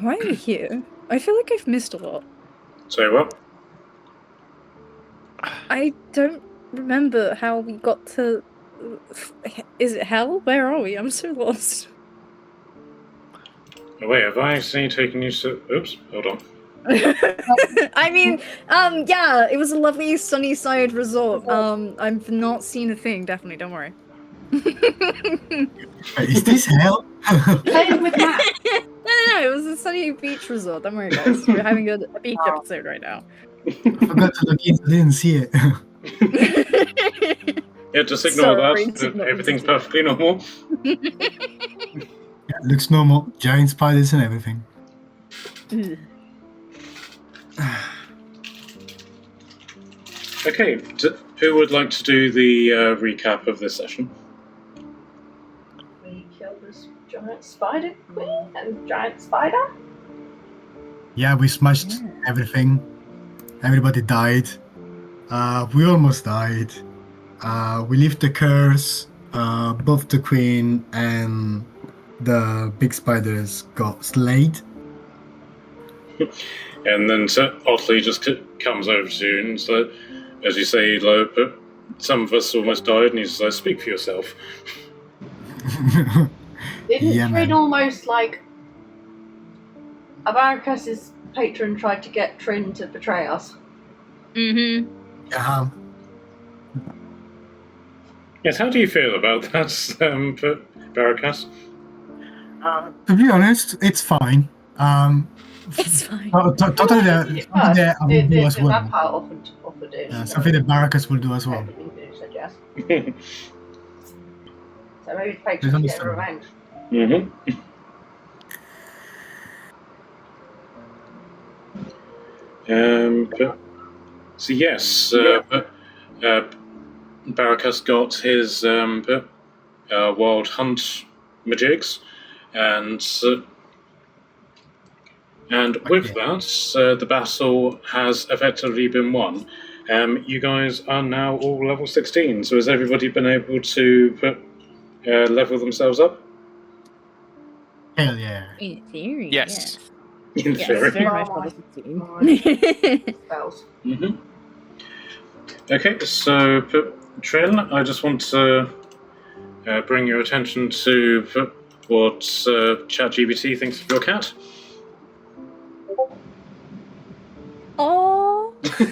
Why are we here? I feel like I've missed a lot. Say what? I don't remember how we got to... Is it hell? Where are we? I'm so lost. Oh, wait, have I actually taken you to... Oops, hold on. I mean, yeah, it was a lovely sunny side resort. I've not seen a thing, definitely, don't worry. Is this hell? Playing with Matt. No, it was a sunny beach resort. Don't worry, guys. We're having a beach episode right now. I forgot to look in, I didn't see it. Yeah, just ignore Sorry, that. Everything's perfectly normal. Yeah, looks normal. Giant spiders and everything. Okay, who would like to do the recap of this session? We killed this giant spider queen and giant spider. Yeah, we smashed everything. Everybody died. We almost died. We left the curse. Both the queen and the big spiders got slayed. And then Otley just comes over to you and so, as you say, like, some of us almost died, and he's like, speak for yourself. Didn't Yeah, Trin man. almost like Abaracus's patron tried to get Trin to betray us? Mm-hmm. Yes, how do you feel about that, Barracas? To be honest, it's fine. It's fine. Totally The will do as well. vampire offered it. Something the Barracas will do as well. Technically said yes. So maybe the patron There's only get some. revenge. Mm-hmm. So yes, Barracas got his wild hunt majigs, and with that, the battle has effectively been won. You guys are now all level 16, so has everybody been able to level themselves up? Hell yeah. In theory, Yes. In Yes, theory. very much Well, level 16. Spells. Mm-hmm. Okay, so Trin, I just want to bring your attention to what ChatGPT thinks of your cat. Oh, that's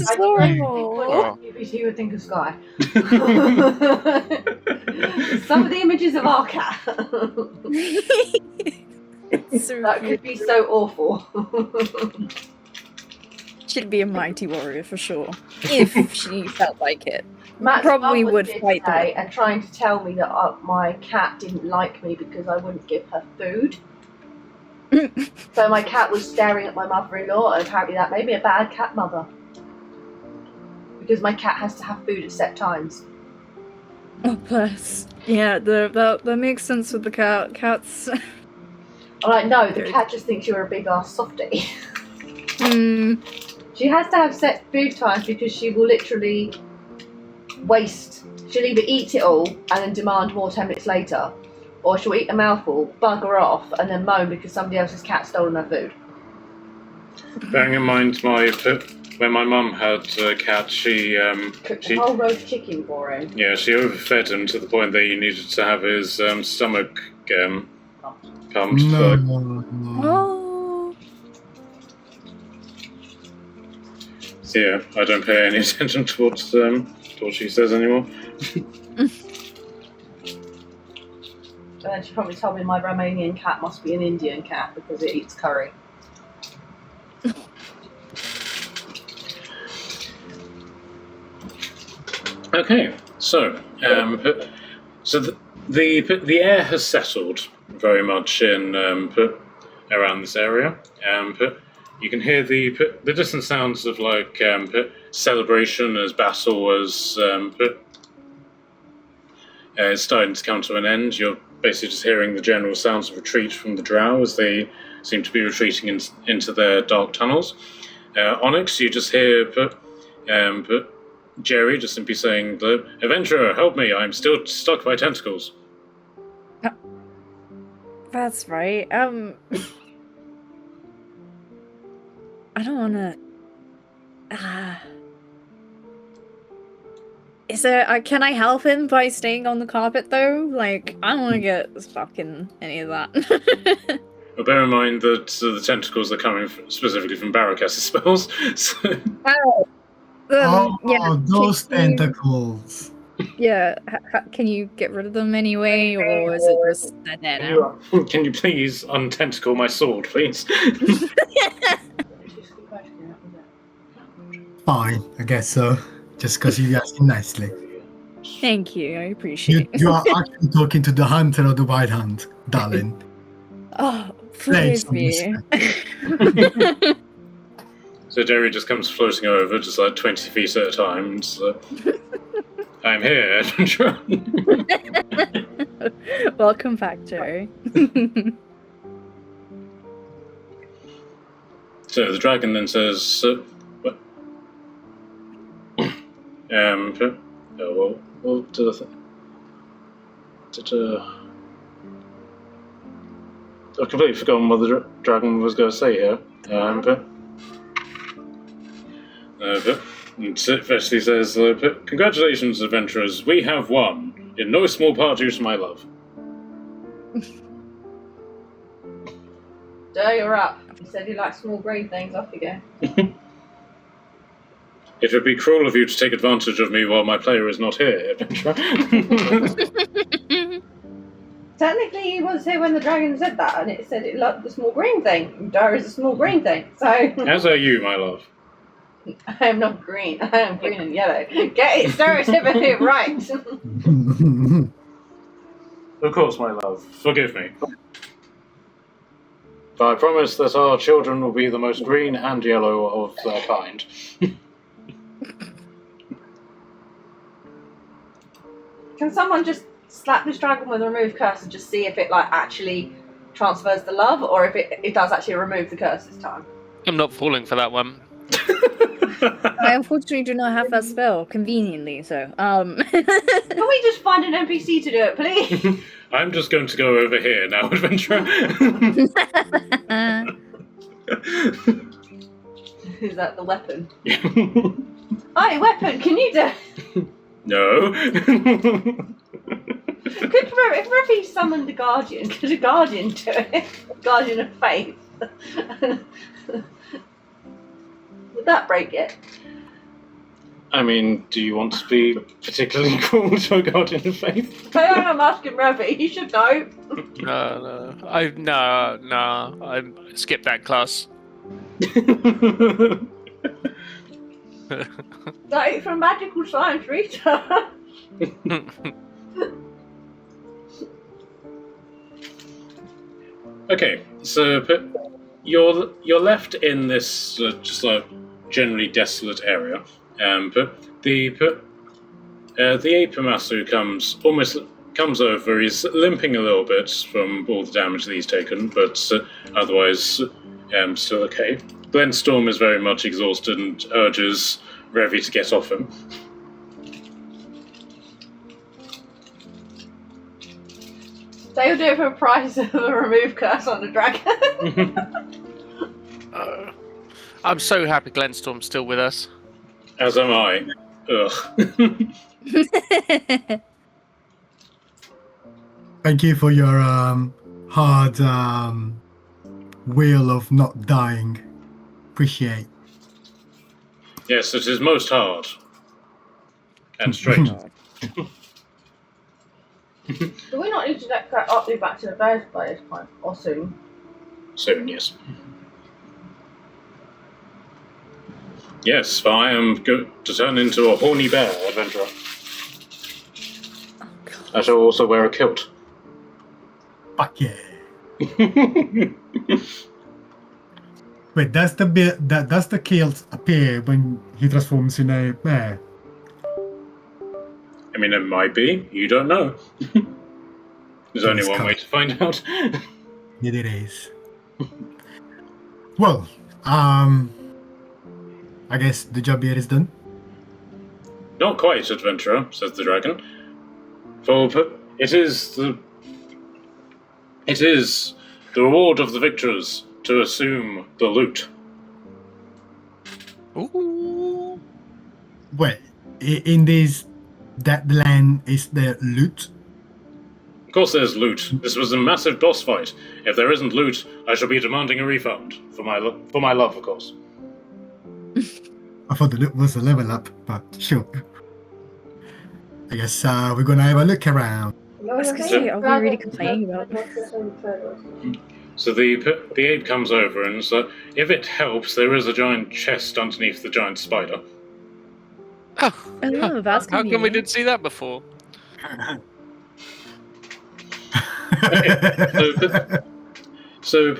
I adorable. think what you would think of Sky. Some of the images of our cat. So That could be so awful. She'd be a mighty warrior for sure, if she felt like it. Matt's Probably mum was would here fight today and trying to tell me that my cat didn't like me because I wouldn't give her food. So my cat was staring at my mother-in-law, and apparently that made me a bad cat mother. Because my cat has to have food at set times. Oh, bless. Yeah, that makes sense with the cat. Cats. I'm like, no, the cat just thinks you're a big ass softie. She has to have set food times because she will literally waste. She'll either eat it all and then demand more 10 minutes later, or she'll eat a mouthful, bugger off, and then moan because somebody else's cat stolen her food. Bearing in mind when my mum had a cat, she Cooked a whole roast chicken for him. yeah, she overfed him to the point that he needed to have his stomach pumped. No. Oh. So yeah, I don't pay any attention to what she says anymore. And then she probably told me my Romanian cat must be an Indian cat because it eats curry. Okay, so the air has settled very much in around this area. You can hear the distant sounds of like celebration as battle is starting to come to an end. You're basically just hearing the general sounds of retreat from the drow as they seem to be retreating into their dark tunnels. Onyx, you just hear Jerry just simply saying, "Adventurer, help me! I'm still stuck by tentacles." That's right. I don't wanna... Is there... can I help him by staying on the carpet, though? Like, I don't wanna get stuck in any of that. But bear in mind that the tentacles are coming specifically from Barracas's spells. So... Oh, those tentacles. Yeah, can you get rid of them anyway, or is it just they're there now? Can you please untentacle my sword, please? Fine, I guess so. Just because you asked nicely. Thank you, I appreciate it. You are actually talking to the hunter of the White Hunt, darling. Oh, please me. So Jerry just comes floating over, just like 20 feet at a time. And just like, I'm here, adventurer. Welcome back, Jerry. So the dragon then says, what? Well, do the thing. I've completely forgotten what the dragon was going to say here. And Vesty says, congratulations, adventurers. We have won, in no small part due to my love. Joe, you're up. You said you like small green things. Off you go. It would be cruel of you to take advantage of me while my player is not here, adventurer. Technically, he was here when the dragon said that, and it said it liked the small green thing. And Joe is a small green thing, so... As are you, my love. I am not green. I am green and yellow. Get it stereotypically right. Of course, my love. Forgive me. But I promise that our children will be the most green and yellow of their kind. Can someone just slap this dragon with a remove curse and just see if it like actually transfers the love, or if it does actually remove the curse this time? I'm not falling for that one. I unfortunately do not have that spell, conveniently, so, Can we just find an NPC to do it, please? I'm just going to go over here now, adventurer. Is that the weapon? Hi, weapon, can you do it? No. If Ruffy summoned a guardian, could a guardian do it? Guardian of faith. Would that break it? I mean, do you want to be particularly cruel to a guardian of faith? I'm asking Ruffy, he should know. No. I skipped that class. Like from magical science research. Okay, so you're left in this just like generally desolate area. But the Apamasu comes over. He's limping a little bit from all the damage that he's taken, but otherwise still okay. Glenstorm is very much exhausted and urges Revy to get off him. They'll do it for a price of a remove curse on the dragon. I'm so happy Glenstorm's still with us. As am I. Ugh. Thank you for your hard will of not dying. Appreciate. Yes, it is most hard. And straight. Do we not need to get Otley back to the bears by this point, or soon? Soon, yes. Yes, for I am going to turn into a horny bear, adventurer. Oh, God. I shall also wear a kilt. Fuck yeah. Wait, does the kilt appear when he transforms in a bear? I mean, it might be. You don't know. There's only one way to find out. It is. Well, I guess the job here is done. Not quite, adventurer, says the dragon. For it is the It is the reward of the victors to assume the loot. Ooh. Well, in that land is the loot. Of course there's loot. This was a massive boss fight. If there isn't loot, I shall be demanding a refund. For my love, of course. I thought the loot was a level up, but sure. I guess we're gonna have a look around. I was gonna say, are we really complaining about it? So the aide comes over and so if it helps, there is a giant chest underneath the giant spider. Oh, Oh, that's how come we convenient. didn't see that before? So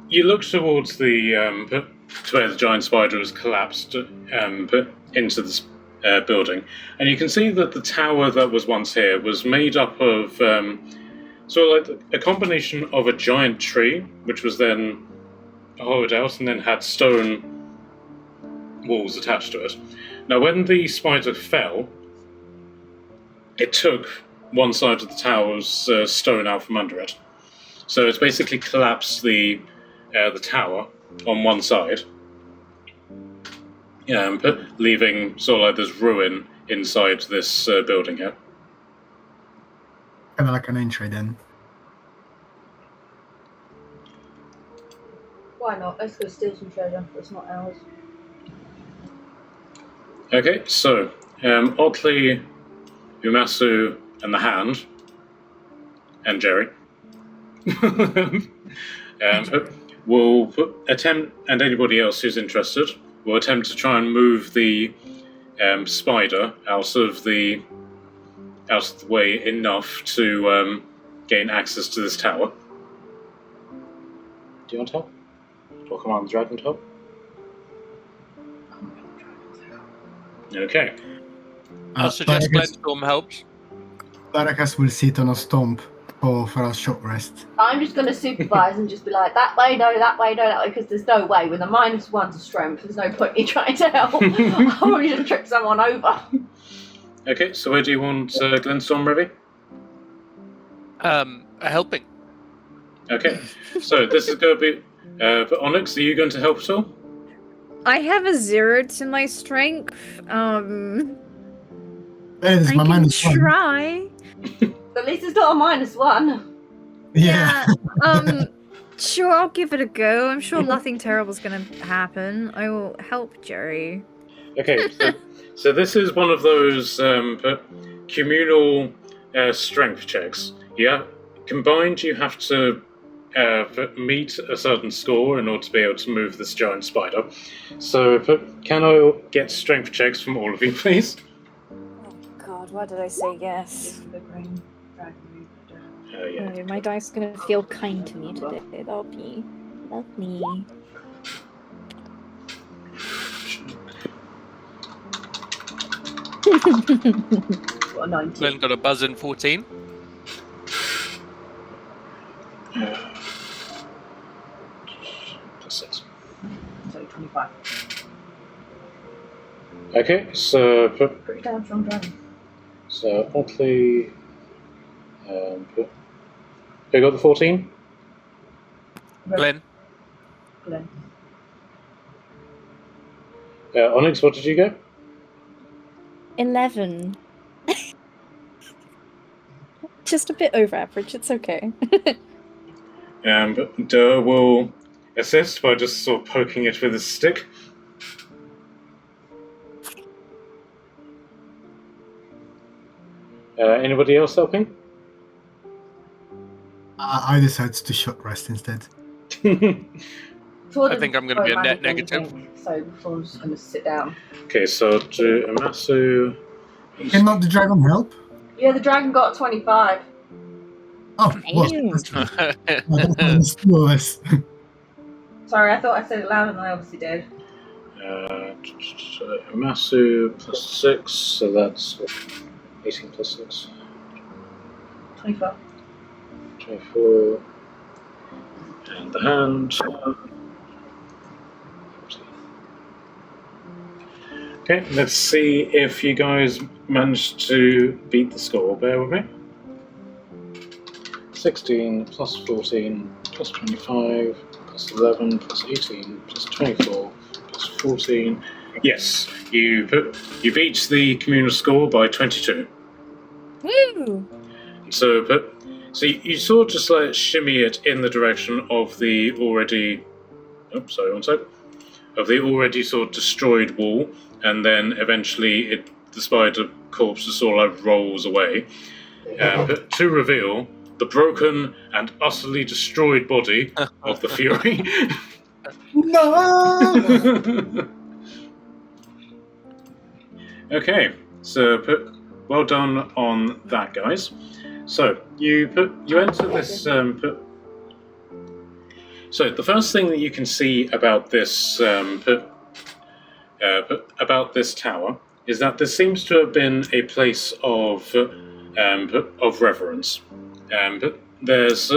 you look towards the to where the giant spider has collapsed into this building, and you can see that the tower that was once here was made up of sort of like a combination of a giant tree, which was then hollowed out and then had stone walls attached to it. Now, when the spider fell, it took one side of the tower's stone out from under it. So it's basically collapsed the tower on one side, leaving sort of like this ruin inside this building here. Kind of like an entry then. Why not? Let's go steal some treasure. It's not ours. Okay, so Otley, Umasu, and the Hand, and Jerry will attempt, and anybody else who's interested, will attempt to try and move the spider out of the way enough to gain access to this tower. Do you want help? Or command the dragon to help? Okay. I'll suggest Glenstorm helps. Barakas will sit on a stump for a short rest. I'm just going to supervise and just be like, that way, no, that way, because there's no way. With a -1 to strength, there's no point in trying to help. I'll probably just trip someone over. Okay, so where do you want Glenstorm, Revy? Helping. Okay, so this is going to be... for Onyx, are you going to help at all? I have a 0 to my strength. That is I my can -1. try. At least it's not a -1. Yeah. Sure, I'll give it a go. I'm sure nothing terrible's gonna happen. I will help Jerry. Okay, so this is one of those communal strength checks. Yeah, combined you have to meet a certain score in order to be able to move this giant spider. So can I get strength checks from all of you, please? Oh God, why did I say yes? Yeah. Oh, my dice gonna feel kind to me today. That'll be lovely. Got a 19. Glenn got a buzz in 14. +6. So 25. Okay, so Pretty damn strong dragon. so Otley, who got the 14? Glenn. Glenn. Onyx, what did you go? 11. Just a bit over average. It's okay. Durr will assist by just sort of poking it with his stick. Anybody else helping? I decided to short rest instead. I think I'm going to be a net negative. So I'm just going to sit down. Okay, so to Amasu. Can not the dragon help? Yeah, the dragon got a 25. Oh, well, Ew. that's two of us. Sorry, I thought I said it louder than I obviously did. Amasu +6, so that's 18 +6. 24. 24. And the hand. 14. Okay, let's see if you guys managed to beat the score. Bear with me. 16 plus 14 plus 25 plus 11 plus 18 plus 24 plus 14. Yes, you beat the communal score by 22. Woo! So you sort of just like shimmy it in the direction of the already. Oops, sorry, one sec. Of the already sort of destroyed wall, and then eventually the spider corpse just sort of like rolls away, to reveal the broken and utterly destroyed body of the Fury. No! Okay, so well done on that, guys. So you enter this. So the first thing that you can see about this about this tower is that there seems to have been a place of reverence. But there's,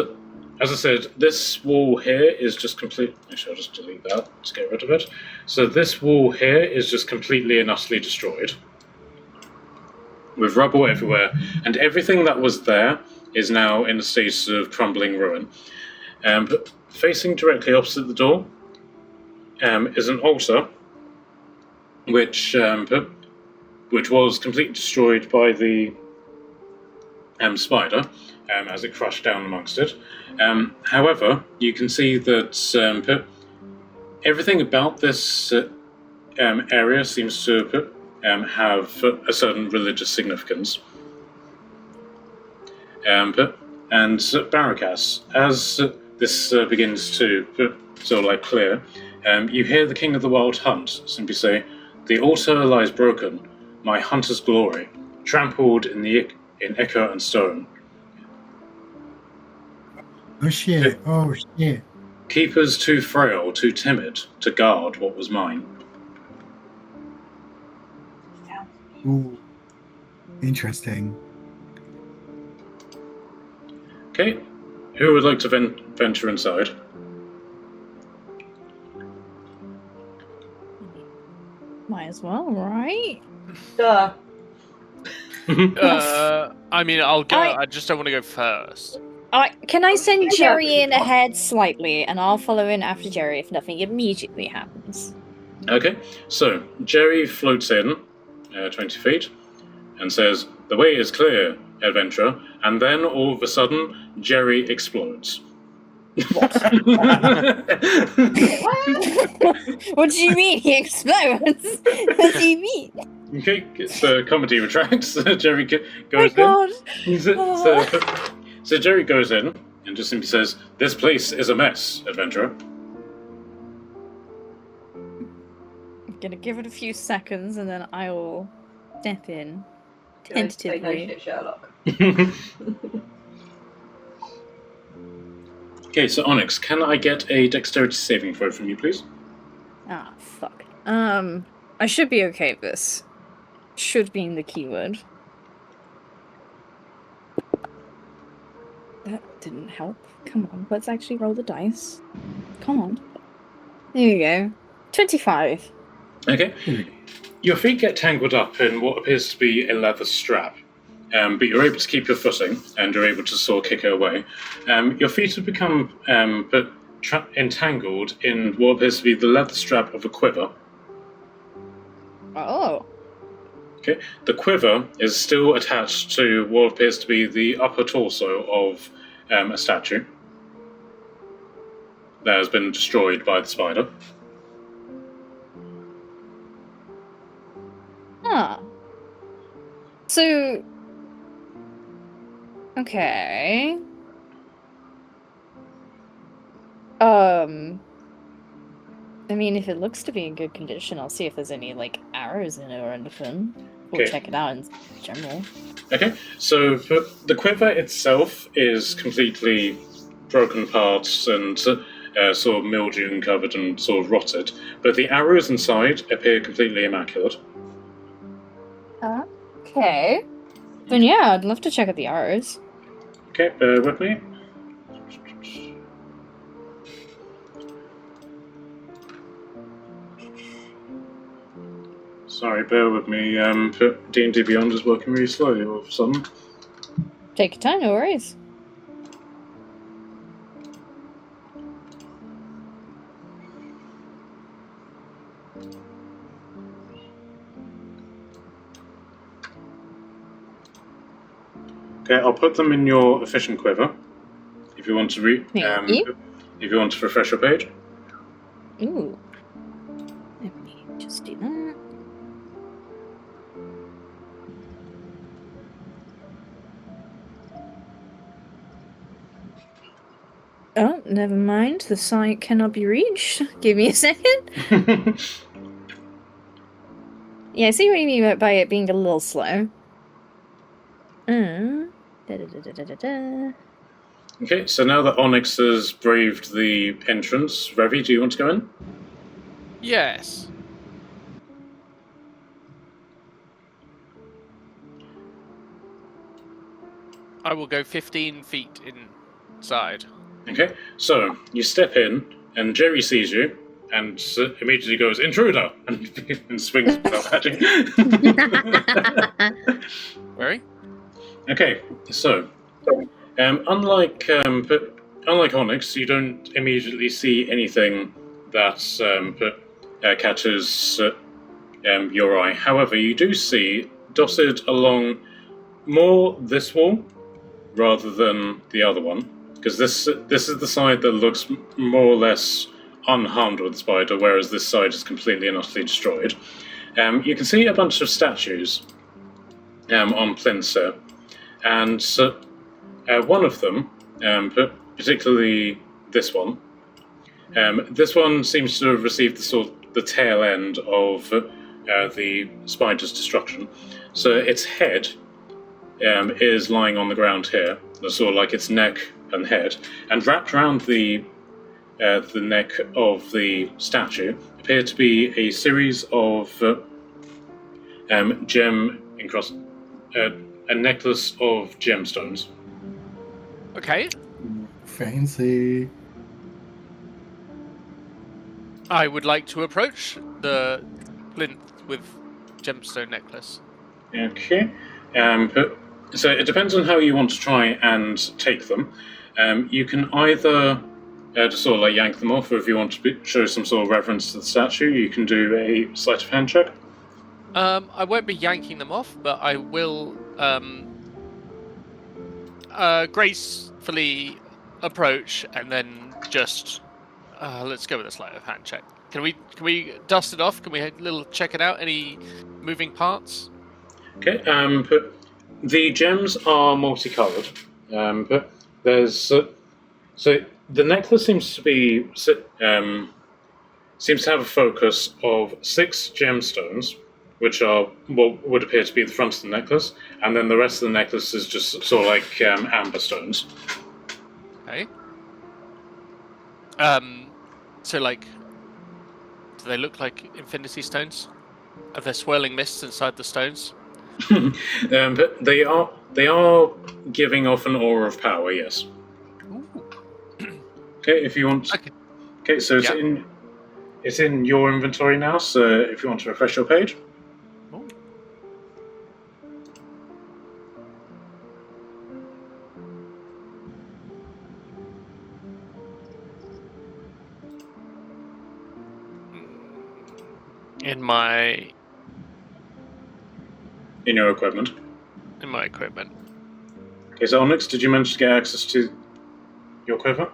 as I said, this wall here is just complete. Actually, I'll just delete that to get rid of it. So this wall here is just completely and utterly destroyed, with rubble everywhere, and everything that was there is now in a state of crumbling ruin. But facing directly opposite the door is an altar, which was completely destroyed by the spider as it crushed down amongst it. However, you can see that everything about this area seems to have a certain religious significance. And Barakas, as this begins to sort of like clear, you hear the King of the Wild Hunt simply say, "The altar lies broken, my hunter's glory, trampled in echo and stone. Oh shit, oh shit. Keepers too frail, too timid to guard what was mine." Ooh. Interesting. Okay, who would like to venture inside? Might as well, right? Duh. I mean, I'll go. I- I just don't want to go first. Can I send Yeah. Jerry in ahead slightly, and I'll follow in after Jerry if nothing immediately happens? Okay, so Jerry floats in 20 feet and says, "The way is clear, adventurer," and then all of a sudden, Jerry explodes. What do you mean he explodes? What do you mean? Okay, so comedy retracts. Jerry Oh my goes god! in. So Jerry goes in and just simply says, "This place is a mess, adventurer." I'm gonna give it a few seconds and then I'll step in. Don't say no Tentatively. shit, Sherlock. Okay, so Onyx, can I get a dexterity saving throw from you, please? Ah, fuck. I should be okay with this. Should being the keyword. That didn't help. Come on, let's actually roll the dice. Come on. There you go. 25. Okay. Your feet get tangled up in what appears to be a leather strap, but you're able to keep your footing, and you're able to sort of kick it away. Your feet have become entangled in what appears to be the leather strap of a quiver. Oh. Okay. The quiver is still attached to what appears to be the upper torso of a statue that has been destroyed by the spider. Huh. So. Okay. I mean, if it looks to be in good condition, I'll see if there's any, like, arrows in it or anything. We'll Okay. check it out in general. Okay, so the quiver itself is completely broken parts and sort of mildew and covered and sort of rotted, but the arrows inside appear completely immaculate. Okay. Then yeah, I'd love to check out the arrows. Okay, bear with me. Sorry, bear with me. D&D Beyond is working really slowly all of a sudden. Take your time, no worries. Okay, I'll put them in your efficient quiver. If you want to Thank you. if you want to refresh your page. Ooh. Let me just do that. Oh, never mind. The site cannot be reached. Give me a second. Yeah, I see what you mean by it being a little slow. Da-da-da-da-da-da. Okay, so now that Onyx has braved the entrance, Revi, do you want to go in? Yes. I will go 15 feet inside. Okay, so you step in, and Jerry sees you, and immediately goes, "Intruder!" and swings himself at you. Very? Okay, so unlike Onyx, you don't immediately see anything that catches your eye. However, you do see dotted along more this wall rather than the other one, because this is the side that looks more or less unharmed with the spider, whereas this side is completely and utterly destroyed. You can see a bunch of statues on plinths here, and one of them, particularly this one seems to have received the tail end of the spider's destruction. So its head is lying on the ground here, sort of like its neck and head, and wrapped around the neck of the statue appear to be a series of a necklace of gemstones. Okay. Fancy. I would like to approach the plinth with gemstone necklace. Okay. So it depends on how you want to try and take them. You can either just sort of like yank them off, or if you want to show some sort of reverence to the statue, you can do a sleight of hand check. I won't be yanking them off, but I will gracefully approach and then just let's go with a sleight of hand check. Can we dust it off? Can we check it out? Any moving parts? Okay. The gems are multicolored. But there's so the necklace seems to have a focus of 6 gemstones, which are what would appear to be the front of the necklace, and then the rest of the necklace is just sort of like amber stones. Okay. So like, do they look like infinity stones? Are there swirling mists inside the stones? But they are giving off an aura of power. Yes. Ooh. Okay, if you want. Okay, so it's in your inventory now. So if you want to refresh your page. Ooh. In your equipment. In my equipment. Okay, so Onyx, did you manage to get access to your quiver?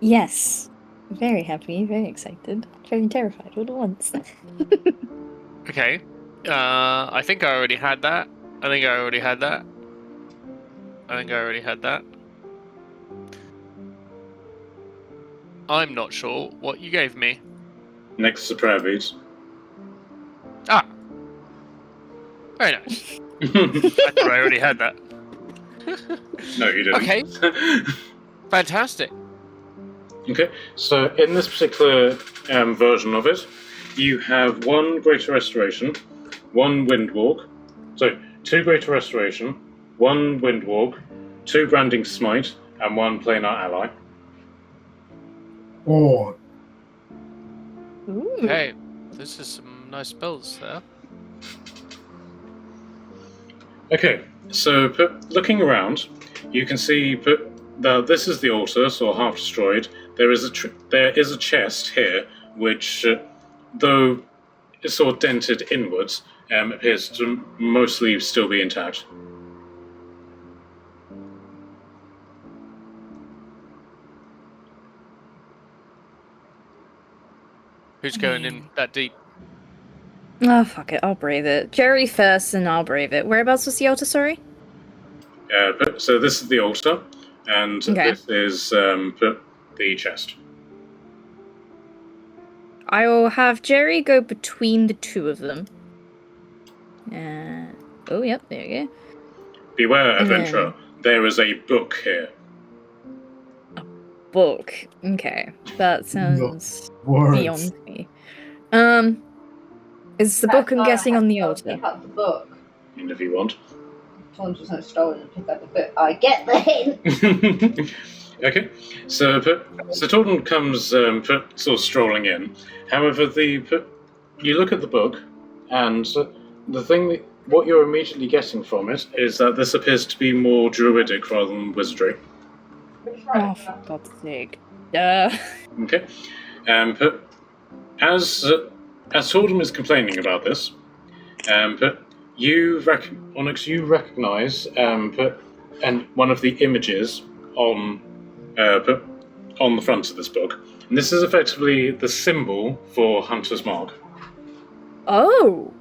Yes. Very happy, very excited, very terrified all at once. Okay. I think I already had that. I'm not sure what you gave me. Next to prayer beads. Ah. Very nice. I thought I already had that. No, you didn't. Okay. Fantastic. Okay, so in this particular version of it, you have 1 Greater Restoration, 1 Windwalk, 2 Greater Restoration, 1 Windwalk, 2 Branding Smite, and 1 Planar Ally. Oh, Ooh. Okay. This is some nice spells there. Okay, so looking around, you can see this is the altar, so half destroyed. There is a chest here, which though it's sort of dented inwards, appears to mostly still be intact. Who's going in that deep? Oh, fuck it. I'll brave it. Jerry first, and I'll brave it. Whereabouts was the altar, sorry? So this is the altar, and Okay. this is the chest. I will have Jerry go between the two of them. Oh, yep, there you go. Beware, And then- adventurer. There is a book here. Book. Okay. That sounds Words. beyond me. Is the book, I'm guessing, on the altar? Pick up the book. And if you want. Someone's just not stolen and pick up the book. I get the hint. Okay, so Torton comes sort of strolling in. However, you look at the book, and the thing what you're immediately getting from it is that this appears to be more druidic rather than wizardry. Oh, for God's sake. Duh. Okay, but as Torton is complaining about this, but Onyx, you recognise and one of the images on the front of this book. And this is effectively the symbol for Hunter's Mark. Oh.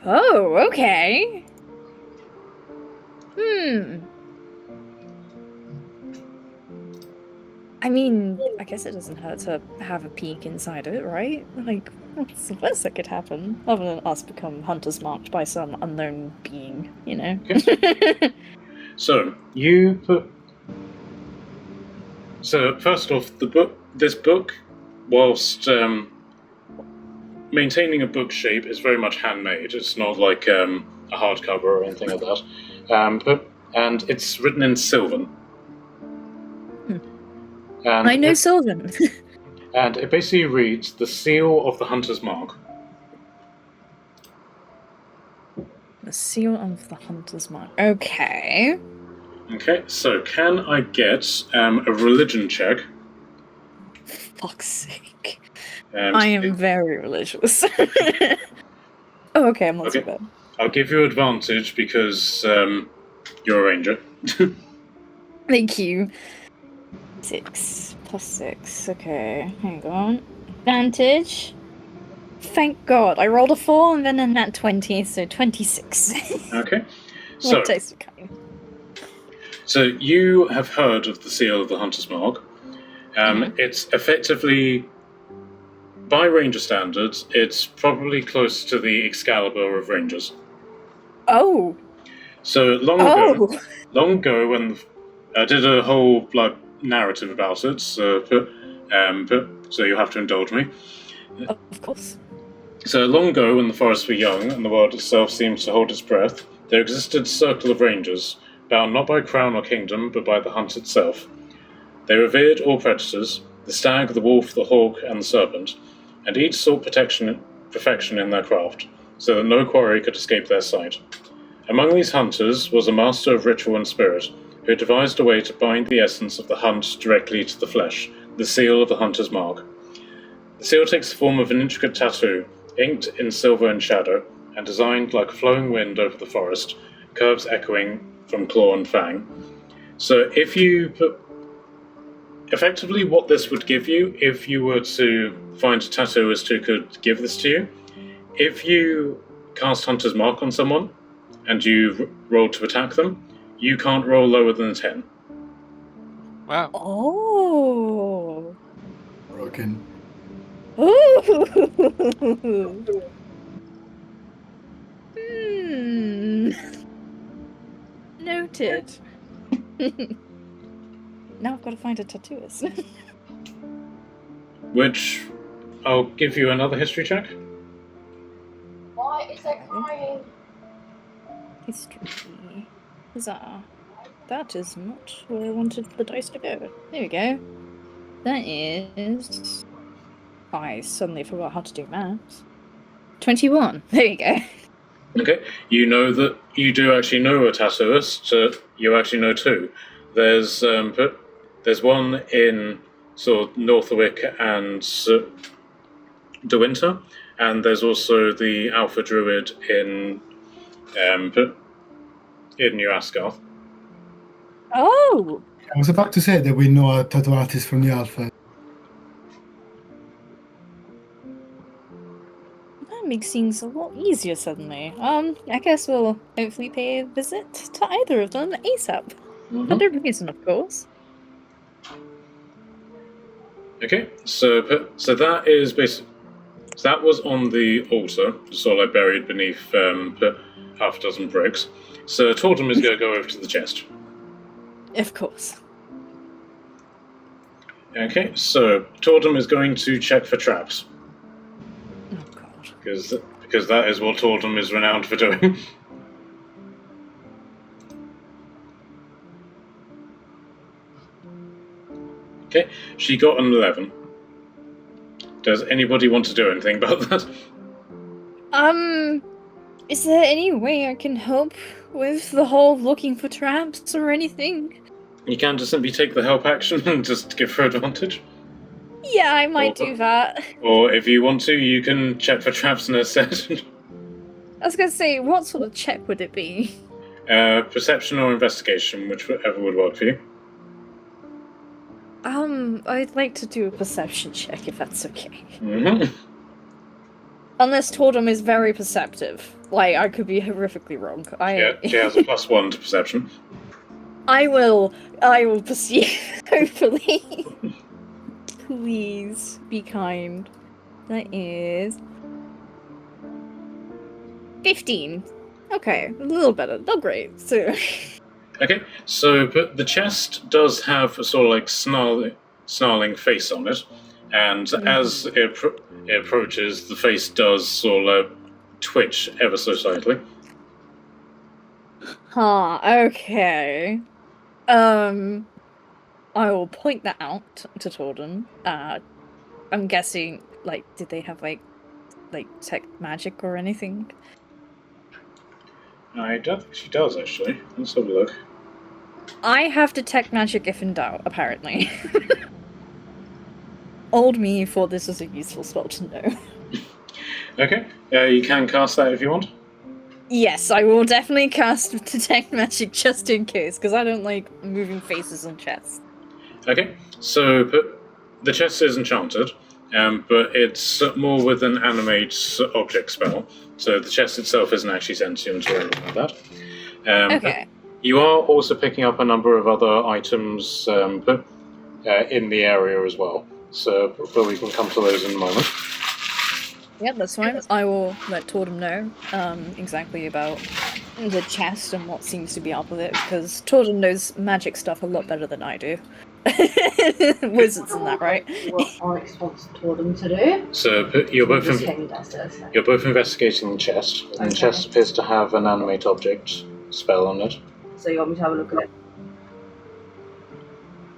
Oh, okay. I mean, I guess it doesn't hurt to have a peek inside it, right? Like, what's the worst that could happen? Other than us become hunters marked by some unknown being, you know? So, So, first off, this book, whilst maintaining a book shape, is very much handmade. It's not like a hardcover or anything like that. And it's written in Sylvan. And I know Sylvan. And it basically reads, "The seal of the Hunter's Mark." The seal of the hunter's mark. Okay. Okay, so can I get a religion check? Fuck's sake. Um, I am very religious. Oh, okay, I'm not too Okay. bad. I'll give you advantage because you're a ranger. Thank you. 6 plus 6. Okay, hang on. Advantage. Thank God. I rolled a 4 and then a nat 20, so 26. Okay, so What taste of kind? so you have heard of the seal of the Hunter's Mark. It's effectively, by ranger standards, it's probably close to the Excalibur of rangers. Oh! So long ago, when I did a whole narrative about it, so you have to indulge me. Of course. So long ago, when the forests were young and the world itself seemed to hold its breath, there existed a circle of rangers, bound not by crown or kingdom, but by the hunt itself. They revered all predators, the stag, the wolf, the hawk, and the serpent, and each sought perfection in their craft, so that no quarry could escape their sight. Among these hunters was a master of ritual and spirit, who devised a way to bind the essence of the hunt directly to the flesh, the seal of the hunter's mark. The seal takes the form of an intricate tattoo, inked in silver and shadow, and designed like a flowing wind over the forest, curves echoing from claw and fang. So if you effectively what this would give you, if you were to find a tattooist who could give this to you, if you cast Hunter's Mark on someone, and you roll to attack them, you can't roll lower than a 10. Wow. Oh! Broken. Ooh! Noted. Now I've got to find a tattooist. Which I'll give you another history check. Why is there crying? History. Huzzah. That is not where I wanted the dice to go. There we go. That is... I suddenly forgot how to do maths. 21. There you go. Okay, you know that you do actually know a tattooist. You actually know two. There's one in sort of Northwick and De Winter, and there's also the Alpha Druid in New Asgarth. Oh, I was about to say that we know a tattoo artist from the Alpha. that makes things a lot easier suddenly. I guess we'll hopefully pay a visit to either of them ASAP. Under reason, of course. Okay, so that is basically. So that was on the altar, sort of like buried beneath half a dozen bricks. So Tortum is going to go over to the chest. Of course. Okay, so Tortum is going to check for traps, Oh god. because that is what Tortum is renowned for doing. Okay, she got an 11. Does anybody want to do anything about that? Is there any way I can help with the whole looking for traps or anything? You can just simply take the help action and just give her advantage. Yeah, I might do that. Or if you want to, you can check for traps in a set. I was gonna say, what sort of check would it be? Perception or investigation, whichever would work for you. I'd like to do a perception check if that's okay. Mm-hmm. Unless Tordum is very perceptive. Like, I could be horrifically wrong. Yeah, she has a +1 to perception. I will perceive, hopefully. Please be kind. That is 15. Okay, a little better. Not great. So Okay, so but the chest does have a sort of like snarling face on it, and as it approaches, the face does sort of twitch ever so slightly. Huh, okay. I will point that out to Tordon. I'm guessing, like, did they have, like tech magic or anything? I don't think she does, actually. Let's have a look. I have detect magic if in doubt, apparently. Old me thought this was a useful spell to know. Okay, you can cast that if you want. Yes, I will definitely cast detect magic just in case, because I don't like moving faces on chests. Okay, so the chest is enchanted, but it's more with an animate object spell, so the chest itself isn't actually sentient or anything like that. Okay. You are also picking up a number of other items in the area as well, so but we can come to those in a moment. Yeah, that's fine. I will let Tordum know exactly about the chest and what seems to be up with it, because Tordum knows magic stuff a lot better than I do. Wizards and that, right? What Onyx wants Tordum to do. So you're both Just came downstairs. you're both investigating the chest, and the chest appears to have an animate object spell on it. So you want me to have a look at it?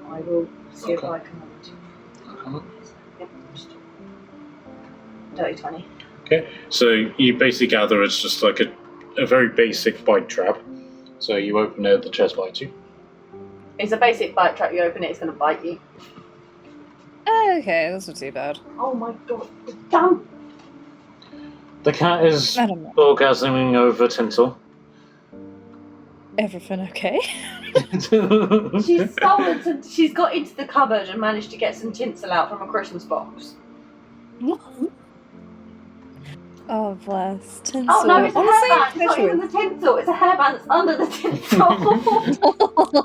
I will see if I can. Yep, just dirty 20. Okay, so you basically gather it's just like a very basic bite trap. So you open it, the chest bites you. It's a basic bite trap. You open it, it's going to bite you. Okay, that's not too bad. Oh my god! Damn! The cat is I don't know. orgasming over tinsel. Everything okay? She's stolen some. She's got into the cupboard and managed to get some tinsel out from a Christmas box. Oh, bless. Tinsel. Oh no, it's a Honestly, hairband. It's not even the tinsel. It's a hairband that's under the tinsel.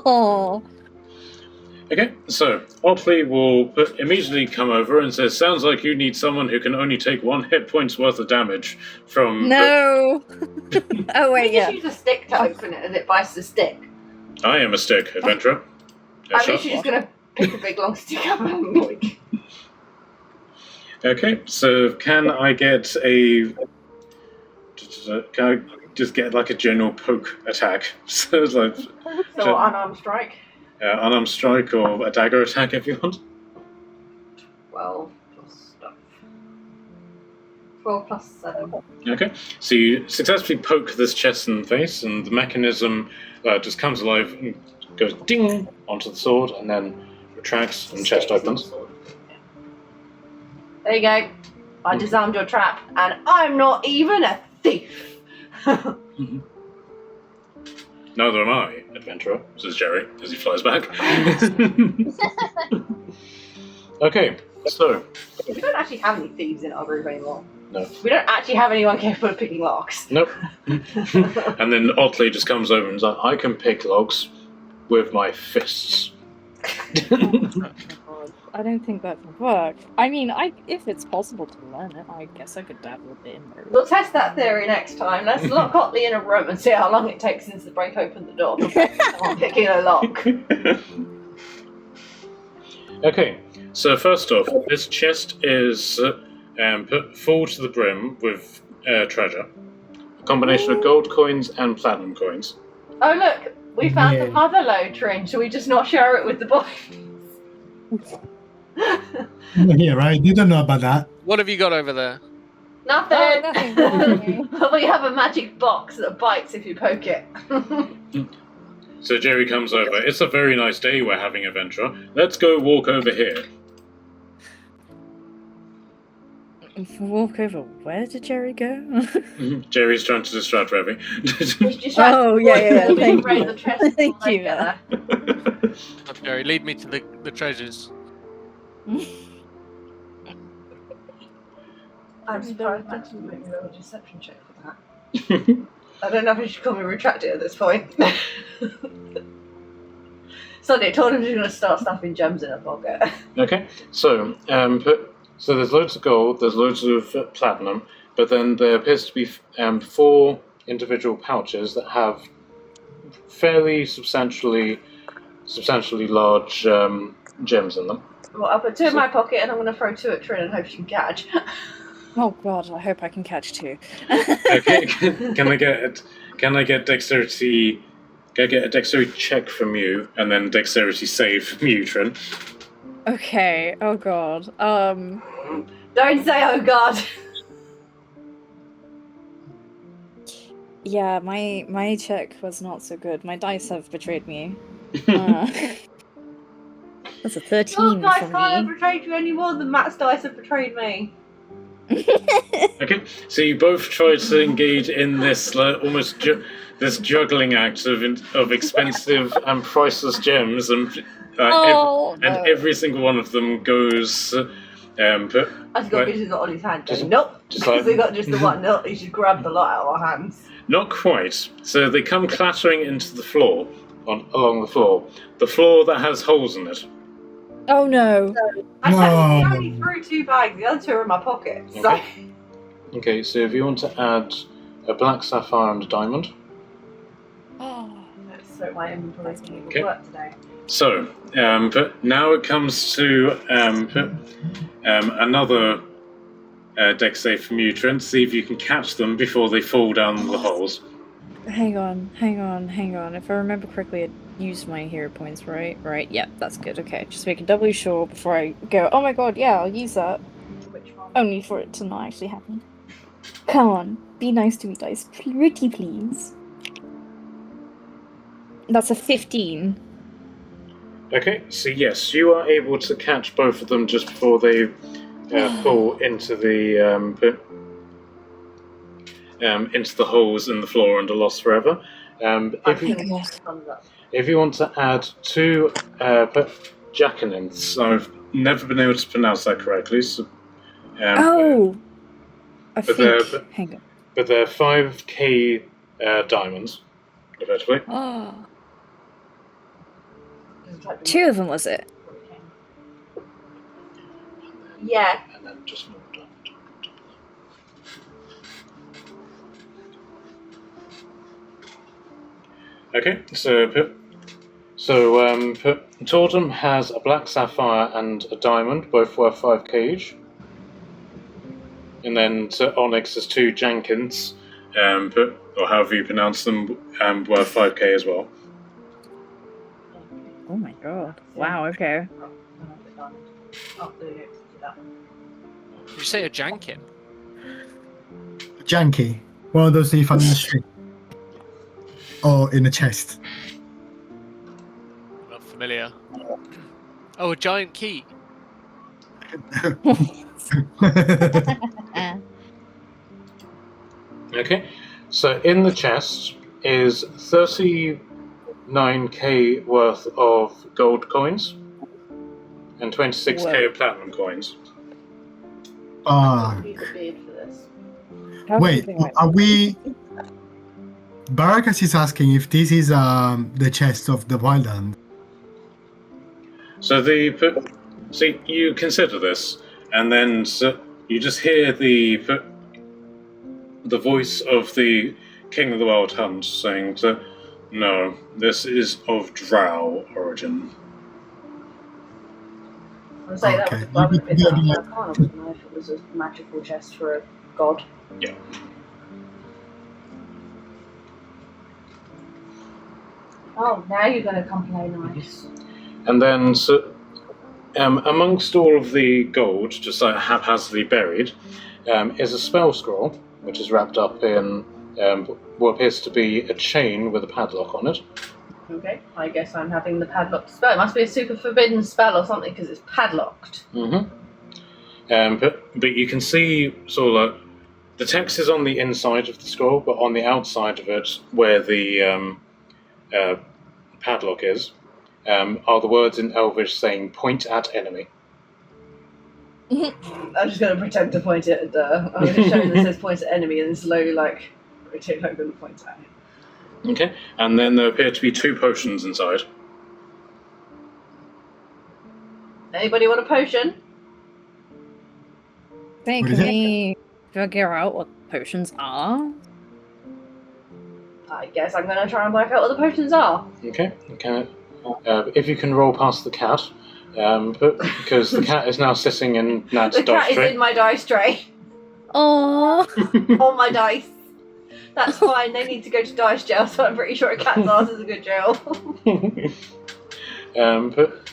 Oh. Okay, so Otley will immediately come over and says, "Sounds like you need someone who can only take 1 hit point's worth of damage from." No. Oh wait, You yeah. just use a stick to open it and it bites the stick. I am a stick adventurer. I'm literally just going to pick a big long stick up and like. Okay, so can I get a? Can I just get like a general poke attack? So it's like So unarmed strike. unarmed strike or a dagger attack if you want. 12 plus stuff. 12 plus 7. Okay, so you successfully poke this chest in the face, and the mechanism just comes alive and goes ding onto the sword, and then retracts and chest opens. There you go. I disarmed your trap, and I'm not even a thief. Neither am I, adventurer, says Jerry as he flies back. Okay, so. We don't actually have any thieves in our group anymore. No. We don't actually have anyone capable of picking locks. Nope. And then Otley just comes over and is like, I can pick locks with my fists. I don't think that would work. I mean, if it's possible to learn it, I guess I could dabble a bit in there. We'll test that theory next time. Let's lock Otley in a room and see how long it takes since the break open the door compared to someone picking a lock. Okay, so first off, this chest is put full to the brim with treasure. A combination of gold coins and platinum coins. Oh look, we found Yeah. the mother lode trin. Shall we just not share it with the boys? Yeah, right. You don't know about that. What have you got over there? Nothing. Oh, nothing. We have a magic box that bites if you poke it. So Jerry comes over. It's a very nice day we're having, adventurer. Let's go walk over here. Walk over. Where did Jerry go? Jerry's trying to distract Revy. Oh, yeah, thank you. The chest Thank before they you. get there. Oh, Jerry, lead me to the treasures. I'm surprised Max didn't make me roll a deception check for that. I don't know if I should call me retract it at this point. Suddenly, I told him he was going to start stuffing gems in a pocket. Okay, so so there's loads of gold, there's loads of platinum, but then there appears to be 4 individual pouches that have fairly substantially large gems in them. Well, I'll put 2 in my pocket and I'm going to throw 2 at Trin and hope she can catch. Oh god, I hope I can catch 2. Okay, can I get dexterity? Can I get a dexterity check from you, and then dexterity save from you, Trin? Okay, oh god. Don't say, oh god. Yeah, my check was not so good. My dice have betrayed me. That's a 13 Your dice for can't have me. betrayed you any more than Matt's dice have betrayed me. Okay, so you both try to engage in this this juggling act of expensive and priceless gems, and Oh, and no. every single one of them goes. I've got Right. Vision's got on his hand. Just- Nope. just like- We got just the one. No, he should grab the lot out of our hands. Not quite. So they come clattering into the floor, along the floor that has holes in it. Oh no. I Whoa. only threw 2 bags. The other 2 are in my pocket. So. Okay. Okay, so if you want to add a black sapphire and a diamond. Oh. Let's sort my inventory to Okay. work today. So, but now it comes to another dex save from you, Trent. See if you can catch them before they fall down the holes. Hang on. If I remember correctly, I used my hero points, right? Right, yep, that's good. Okay, just making doubly sure before I go, oh my god, yeah, I'll use that. Which one? Only for it to not actually happen. Come on, be nice to me, dice. Pretty please. That's a 15. Okay, so yes, you are able to catch both of them just before they fall into the into the holes in the floor and are lost forever. If you want to add 2 jackanins, I've never been able to pronounce that correctly. So, Oh! I but think. Hang on. but they're 5k diamonds, effectively. Oh. 2 of them, was it? Yeah. And then just more diamond. Okay, so Tordum has a black sapphire and a diamond, both worth 5k each. And then Onyx has 2 Jankins, or however you pronounce them, worth 5k as well. Oh my god. Wow, okay. Did you say a jankin? Janky. One of those that you find in the street. Or in the chest. Not familiar. Oh, a giant key. Okay, so in the chest is 39k worth of gold coins and 26k Whoa. of platinum coins. Ah, Use a beard for this. wait, are we? Barakas is asking if this is the chest of the Wildland. So you consider this, and then you just hear the voice of the King of the Wild Hunt saying, "No, this is of Drow origin." I would say that Okay. would have been You that could- Arcana, wouldn't it, if it was a magical chest for a god. Yeah. Oh, now you're going to come play nice. And then, amongst all of the gold, just like haphazardly buried, is a spell scroll, which is wrapped up in what appears to be a chain with a padlock on it. Okay, I guess I'm having the padlocked spell. It must be a super forbidden spell or something because it's padlocked. Mm-hmm. But you can see sort of the text is on the inside of the scroll, but on the outside of it, where the padlock is, are the words in Elvish saying "point at enemy." I'm just going to pretend to point it at I'm going to show that says point at enemy and then slowly, rotate over and point at him. Okay, and then there appear to be 2 potions inside. Anybody want a potion? Think, What is can it? we figure out what potions are? I guess I'm going to try and work out what the potions are. Okay. If you can roll past the cat, because the cat is now sitting in Nat's The dice cat is tray. in my dice tray. Oh, On my dice. That's fine, they need to go to dice jail, so I'm pretty sure a cat's ass is a good jail. But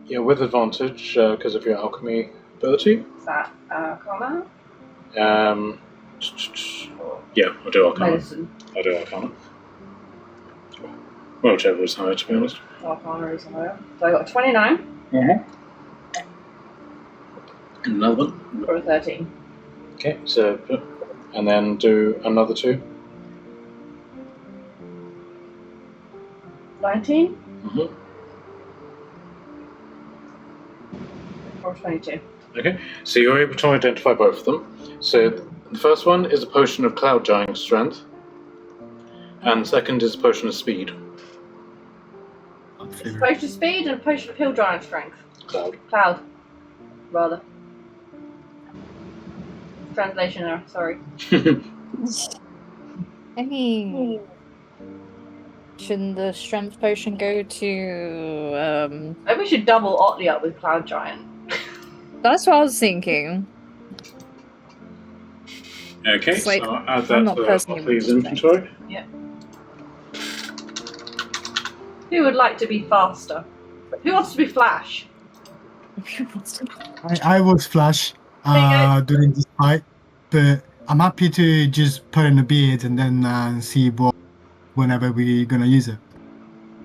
yeah, with advantage because of your alchemy ability. Is that Arcana? Yeah, I'll do Arcana. Medicine. I'll do Arcana. Well, whichever is higher, to be honest. Arcana is higher. So I got a 29 Another one. for a 13. Okay, so and then do another 2. 19 Mm-hmm. or 22. Okay, so you're able to identify both of them. So the first one is a potion of Cloud Giant Strength, and second is a potion of Speed. It's a potion of speed and a potion of hill giant strength. Cloud. Cloud. Rather. Translation error, sorry. I mean, shouldn't the strength potion go to? Maybe we should double Otley up with Cloud Giant. That's what I was thinking. Okay, It's like, so I'll add I'm that not to personally Otley's interested. inventory. Who would like to be faster? Who wants to be Flash? I was Flash There during this fight, but I'm happy to just put in a beard and then see whenever we're gonna use it.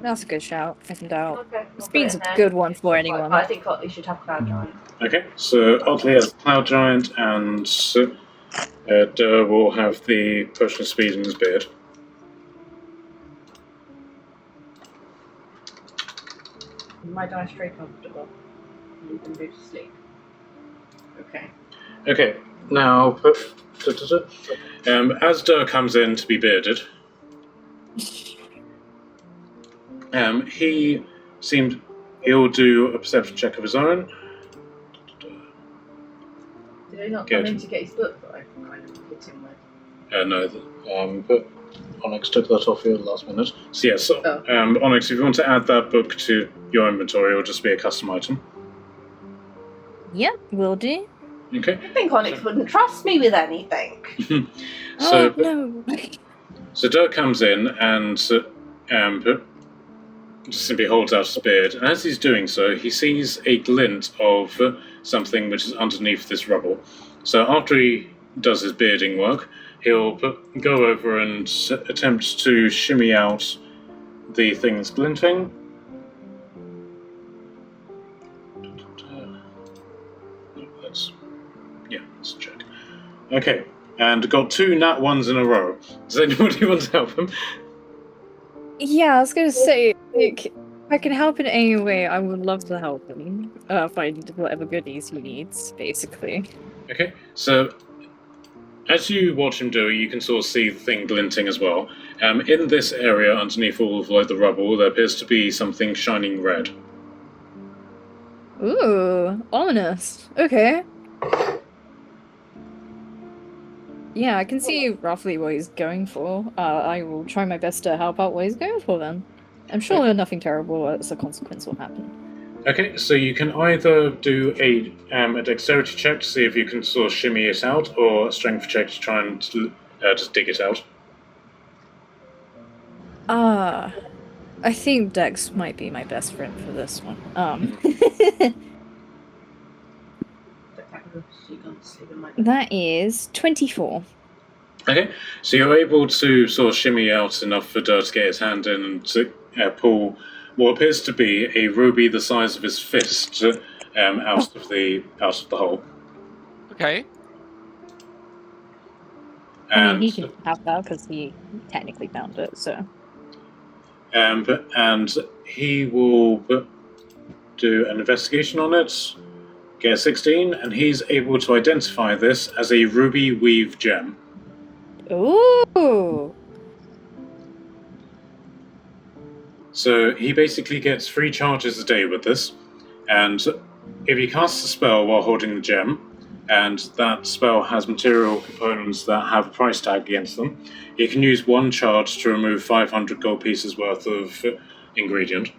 That's a good shout. I can doubt. Okay. I'll Speed's put it a in good there. one for anyone. I think Otley should have Cloud Giant. Okay, so Otley has Cloud Giant, and Durr will have the potion of Speed in his beard. My dice tray comfortable. You can go to sleep. Okay. Okay, now as Durr comes in to be bearded, he'll do a perception check of his own. Did he not Good. come in to get his book that I kind of hit him with? No, but Onyx took that off you at the last minute. So yes, Onyx, if you want to add that book to your inventory, it'll just be a custom item. Yep, will do. Okay. I think Onyx wouldn't trust me with anything. So, Oh no. so Dirk comes in and just simply holds out his beard, and as he's doing so, he sees a glint of something which is underneath this rubble. So after he does his bearding work, he'll go over and attempt to shimmy out the thing that's glinting. That's Yeah, let's check. Okay, and got 2 nat 1s in a row. Does anybody want to help him? Yeah, I was gonna say, like, if I can help in any way, I would love to help him find whatever goodies he needs, basically. Okay, so as you watch him do it, you can sort of see the thing glinting as well. In this area, underneath all of like the rubble, there appears to be something shining red. Ooh, ominous. Okay. Yeah, I can see roughly what he's going for. I will try my best to help out what he's going for then. I'm sure nothing terrible as a consequence will happen. Okay, so you can either do a dexterity check to see if you can sort of shimmy it out, or a strength check to try and just dig it out. I think Dex might be my best friend for this one. That is 24. Okay, so you're able to sort of shimmy out enough for Dirt to get his hand in and to pull what appears to be a ruby the size of his fist out of the hole. Okay. I mean, he can have that because he technically found it, so. And he will do an investigation on it, get a 16, and he's able to identify this as a ruby weave gem. Ooh! So he basically gets 3 charges a day with this, and if he casts a spell while holding the gem, and that spell has material components that have a price tag against them, he can use 1 charge to remove 500 gold pieces worth of ingredient.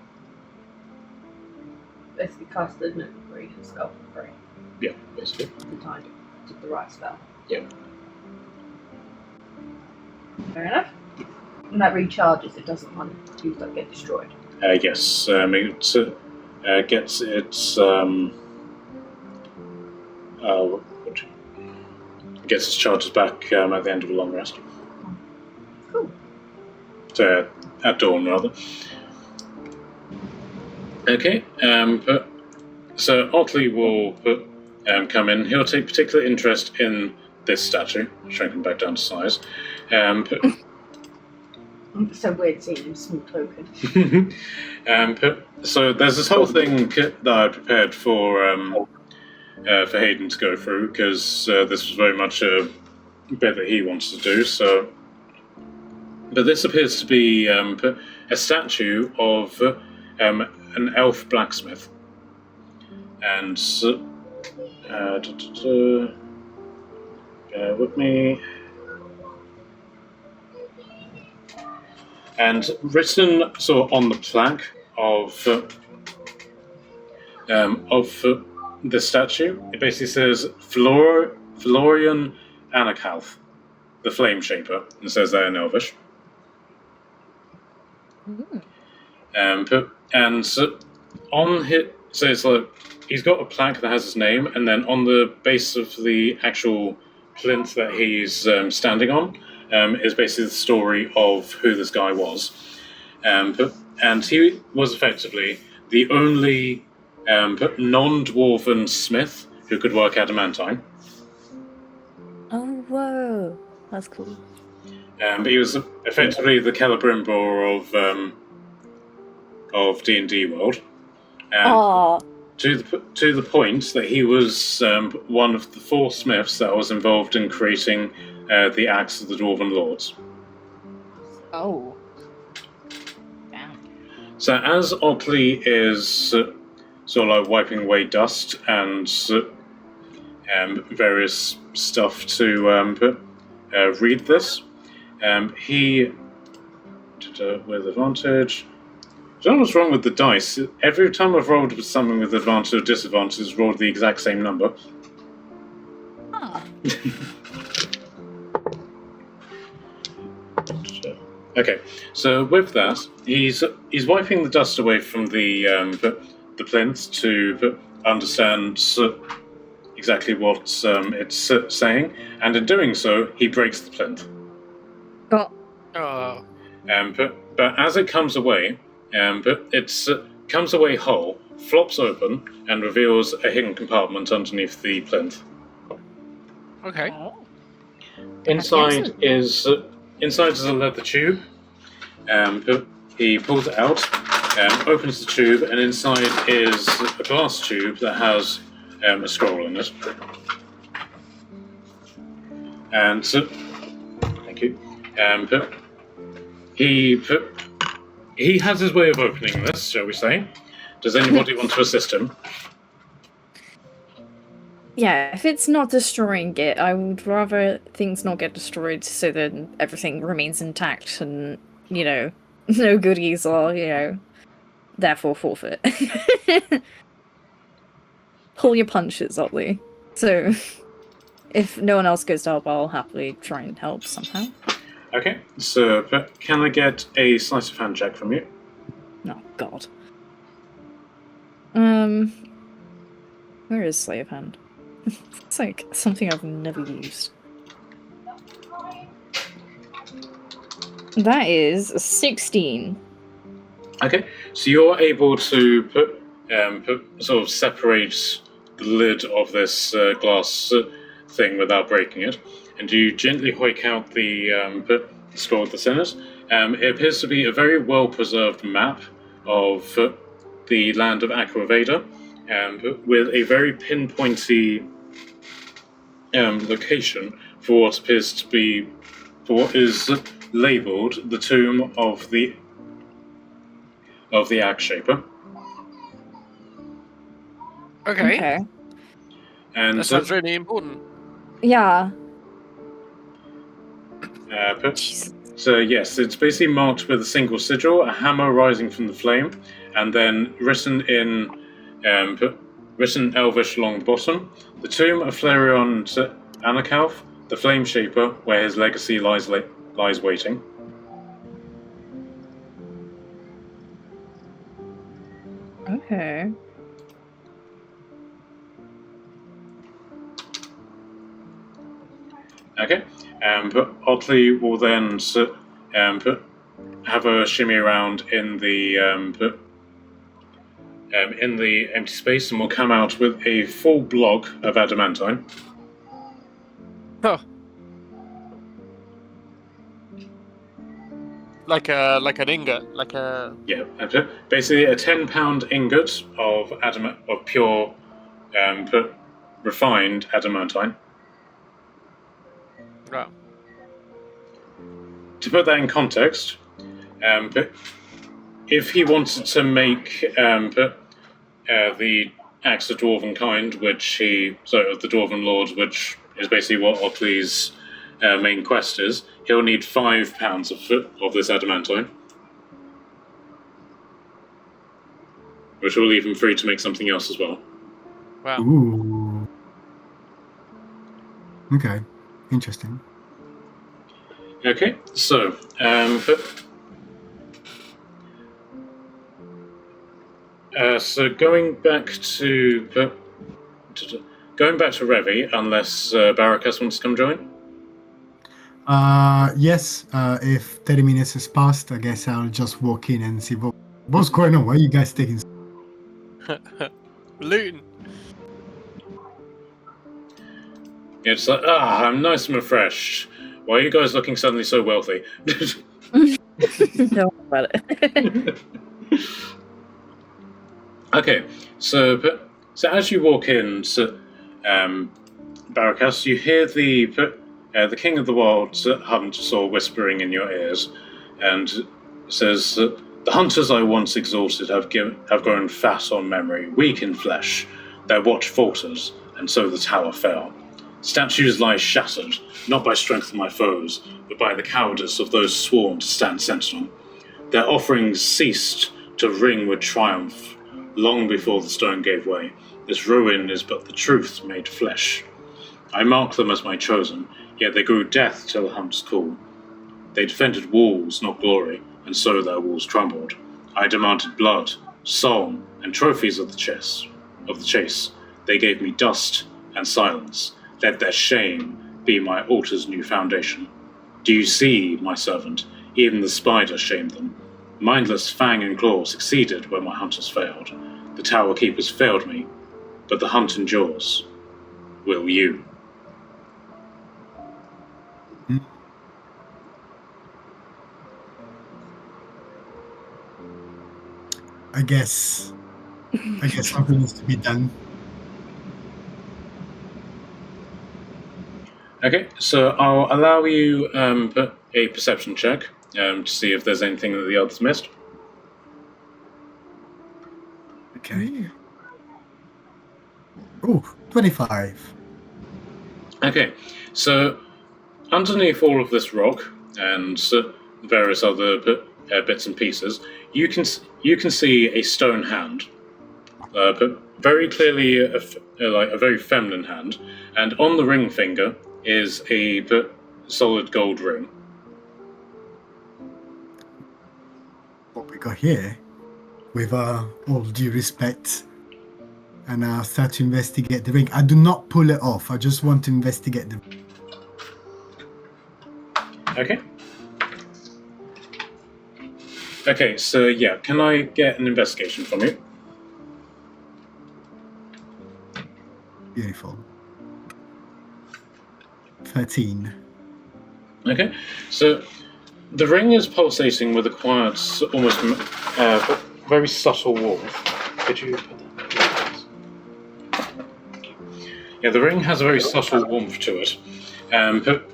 Basically casted it for free, spell for free. Yeah, basically. The time to the right spell. Yeah. Fair enough. And that recharges, it doesn't want to get destroyed. Yes, it gets its gets its charges back at the end of a long rest. Cool. So at dawn, rather. Okay. So Otley will come in. He'll take particular interest in this statue, shrinking back down to size. It's so weird seeing him small token. So there's this whole thing that I prepared for Hayden to go through, because this was very much a bit that he wanted to do. So, but this appears to be a statue of an elf blacksmith, and bear with me. And written sort of on the plaque of the statue, it basically says Florian Anakalth, the Flame Shaper. It says that in Elvish. And on his, so it's like he's got a plaque that has his name, and then on the base of the actual plinth that he's standing on is basically the story of who this guy was. And he was effectively the only non-dwarven smith who could work adamantine. Oh, whoa. That's cool. But he was effectively the Celebrimbor of D&D world. To the point that he was one of the 4 smiths that was involved in creating the Axe of the Dwarven Lords. Oh. Damn. So as Otley is sort of like wiping away dust and various stuff to read this, he with advantage. I don't know what's wrong with the dice. Every time I've rolled with something with advantage or disadvantage, it's rolled the exact same number. Huh. Okay, so with that, he's wiping the dust away from the plinth to understand exactly what it's saying, and in doing so, he breaks the plinth. Oh. But as it comes away, it comes away whole, flops open, and reveals a hidden compartment underneath the plinth. Okay. Oh. Inside Excellent. is a leather tube. He pulls it out, opens the tube, and inside is a glass tube that has a scroll in it. And thank you. He has his way of opening this, shall we say? Does anybody want to assist him? Yeah, if it's not destroying it, I would rather things not get destroyed so that everything remains intact and, no goodies are, therefore forfeit. Pull your punches, Otley. So, if no one else goes to help, I'll happily try and help somehow. Okay, so can I get a sleight of hand check from you? Oh, God. Where is Sleight of Hand? It's like something I've never used. That is a 16. Okay, so you're able to put sort of separate the lid of this glass thing without breaking it, and you gently hoik out the scroll that's in it. It appears to be a very well preserved map of the land of Aquaveda, with a very pinpointy location for what appears to be, for what is labelled the tomb of the Axe Shaper. Okay. And That sounds really important. Yeah. Jesus. So yes, it's basically marked with a single sigil, a hammer rising from the flame, and then written Elvish along the bottom, the tomb of Flareon Anakalf, the Flame Shaper, where his legacy lies waiting. Okay. Okay, but Otley will then have a shimmy around in the empty space, and will come out with a full block of adamantine. Huh. Like an ingot, Yeah, basically a 10-pound ingot of pure refined adamantine. Right. To put that in context, if he wanted to make the axe of dwarven kind, of the dwarven lord, which is basically what Otley's main quest is, he'll need 5 pounds of this adamantine, which will leave him free to make something else as well. Wow. Ooh. Okay. Interesting. Okay, so so going back to Revi, unless Barakas wants to come join. Yes. If 30 minutes has passed, I guess I'll just walk in and see what's going on. Why are you guys taking? Looting. It's like, I'm nice and refreshed. Why are you guys looking suddenly so wealthy? Don't worry about it. Okay, so as you walk in to Barakas, you hear the King of the Wild Hunt whispering in your ears, and says, "The hunters I once exalted have grown fat on memory, weak in flesh. Their watch falters, and so the tower fell. Statues lie shattered, not by strength of my foes, but by the cowardice of those sworn to stand sentinel. Their offerings ceased to ring with triumph long before the stone gave way. This ruin is but the truth made flesh. I mark them as my chosen, yet they grew death till the hunt's call. They defended walls, not glory, and so their walls crumbled. I demanded blood, song, and trophies of the chase. They gave me dust and silence. Let their shame be my altar's new foundation. Do you see, my servant? Even the spider shamed them. Mindless fang and claw succeeded where my hunters failed. The tower keepers failed me, but the hunt endures. Will you?" I guess something needs to be done. Okay, so I'll allow you put a perception check to see if there's anything that the others missed. Okay. Oh, 25. Okay, so underneath all of this rock and various other bits and pieces, you can see a stone hand, but very clearly like a very feminine hand, and on the ring finger is a solid gold ring. What we got here, with all due respect, and I'll start to investigate the ring. I do not pull it off. I just want to investigate the ring. Okay. Okay, so yeah, can I get an investigation from you? Beautiful. 13. Okay, so the ring is pulsating with a quiet, almost very subtle warmth. Could you put that? Yeah, the ring has a very subtle warmth to it. But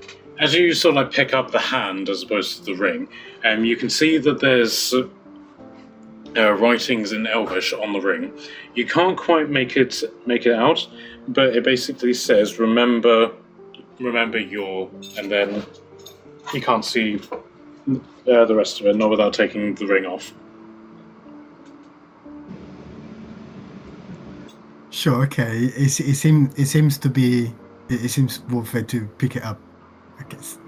as you sort of like pick up the hand as opposed to the ring, you can see that there's writings in Elvish on the ring. You can't quite make it out, but it basically says remember your, and then you can't see the rest of it, not without taking the ring off. Sure, okay. It seems to be. It seems worth it to pick it up. I guess.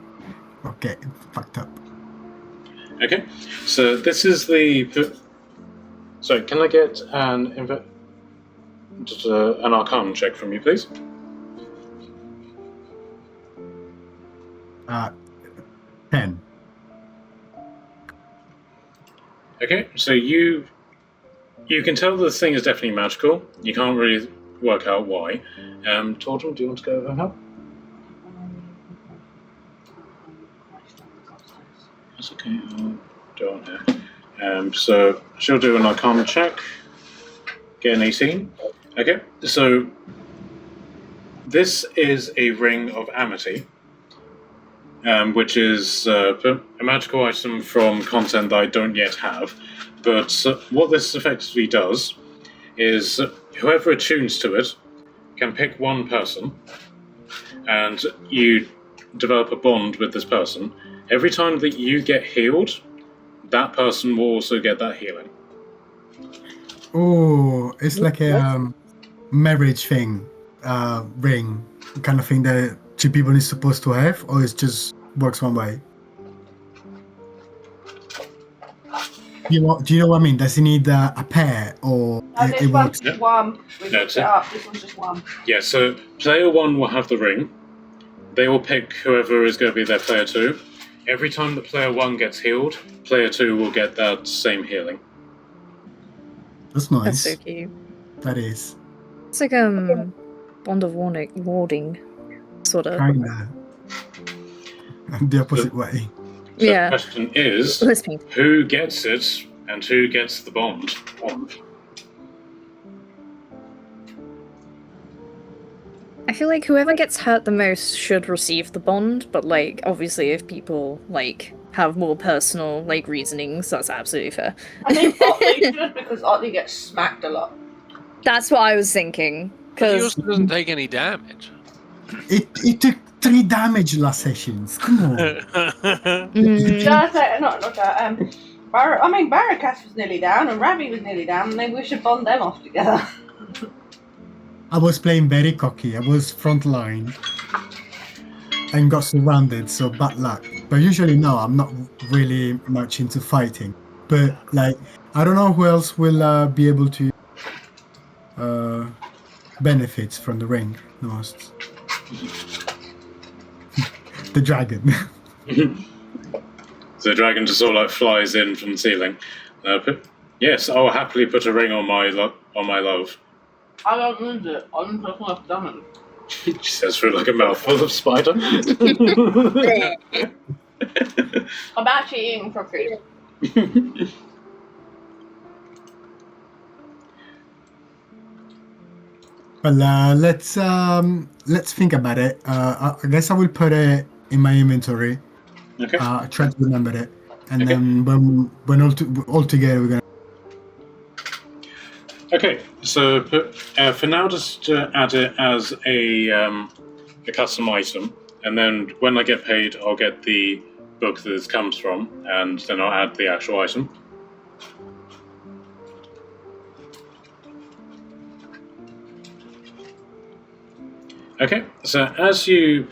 Okay, fucked up. Okay, so this is the. Sorry, can I get an Arcana check from you, please? 10. Okay, so you can tell this thing is definitely magical. You can't really work out why. Tortum, do you want to go over and help? That's okay. I'll do it on here. So she'll do an Arcana check. Get an 18. Okay, so this is a ring of amity, which is a magical item from content that I don't yet have. But what this effectively does is whoever attunes to it can pick one person, and you develop a bond with this person. Every time that you get healed, that person will also get that healing. Oh, it's like a marriage thing, ring kind of thing that two people is supposed to have, or it just works one way. Do you know what I mean? Does it need a pair, or This it one's works? just one. We No, picked it up. This one's just one. Yeah, so player 1 will have the ring. They will pick whoever is going to be their player 2. Every time that player 1 gets healed, player 2 will get that same healing. That's nice. That's so cute. That is It's like bond of warding, sort of. kinda the opposite way. So Yeah. the question is, Let's paint. who gets it and who gets the bond? I feel like whoever gets hurt the most should receive the bond, but like obviously if people like have more personal like reasonings, that's absolutely fair. I think Otley should, because Otley gets smacked a lot. That's what I was thinking. But he Because also doesn't take any damage. It took 3 damage last sessions. Come on. Just not that. Barricas was nearly down, and Ravi was nearly down, and maybe we should bond them off together. I was playing very cocky. I was front line and got surrounded, so bad luck. But usually, no, I'm not really much into fighting. But like, I don't know who else will be able to benefit from the ring the most. The dragon. The dragon just sort of like flies in from the ceiling. Yes, I'll happily put a ring on my love. I don't need it. I don't know if I've done it. She says through like a mouthful of spider. I'm actually eating cookies. Well, let's think about it. I guess I will put it in my inventory. Okay. Try to remember it, and Okay. then when all together we're gonna. Okay. So for now, just add it as a custom item, and then when I get paid, I'll get the book that this comes from, and then I'll add the actual item. Okay, so as you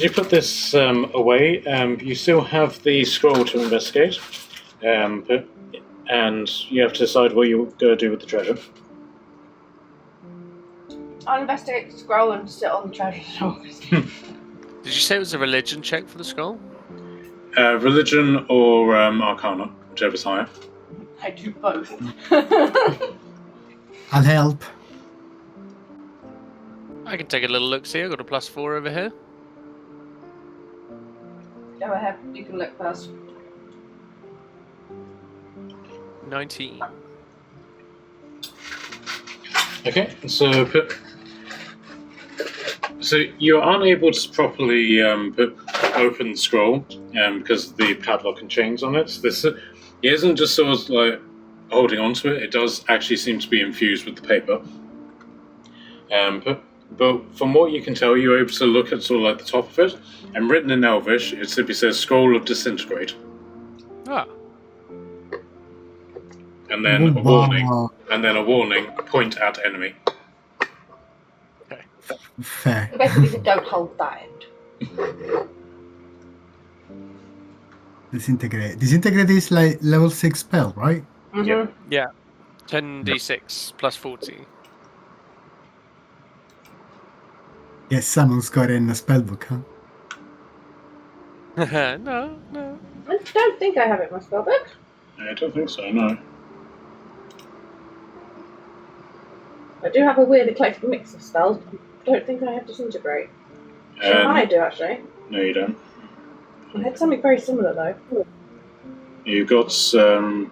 put this away, you still have the scroll to investigate, and you have to decide what you're going to do with the treasure. I'll investigate the scroll and sit on the treasure chest. Did you say it was a religion check for the scroll? Religion or Arcana, whichever's higher. I do both. I'll help. I can take a little look. See, I got a +4 over here. Go ahead, you can look first. 19. Okay, so you're unable to properly open the scroll because of the padlock and chains on it. This it isn't just sort of like holding onto it. It does actually seem to be infused with the paper. But from what you can tell, you're able to look at sort of like the top of it, and written in Elvish, it simply says "Scroll of Disintegrate," Ah, and then a warning, and then a warning: point at enemy. Fair. So basically, don't hold that end. Disintegrate. Disintegrate is like level 6 spell, right? Mm-hmm. yeah. 10d6 +40. Yes, someone's got it in a spellbook, huh? No. I don't think I have it in my spellbook. I don't think so. No. I do have a weird eclectic mix of spells. I don't think I have disintegrate. I do actually. No, you don't. I had something very similar though. You've got Oh,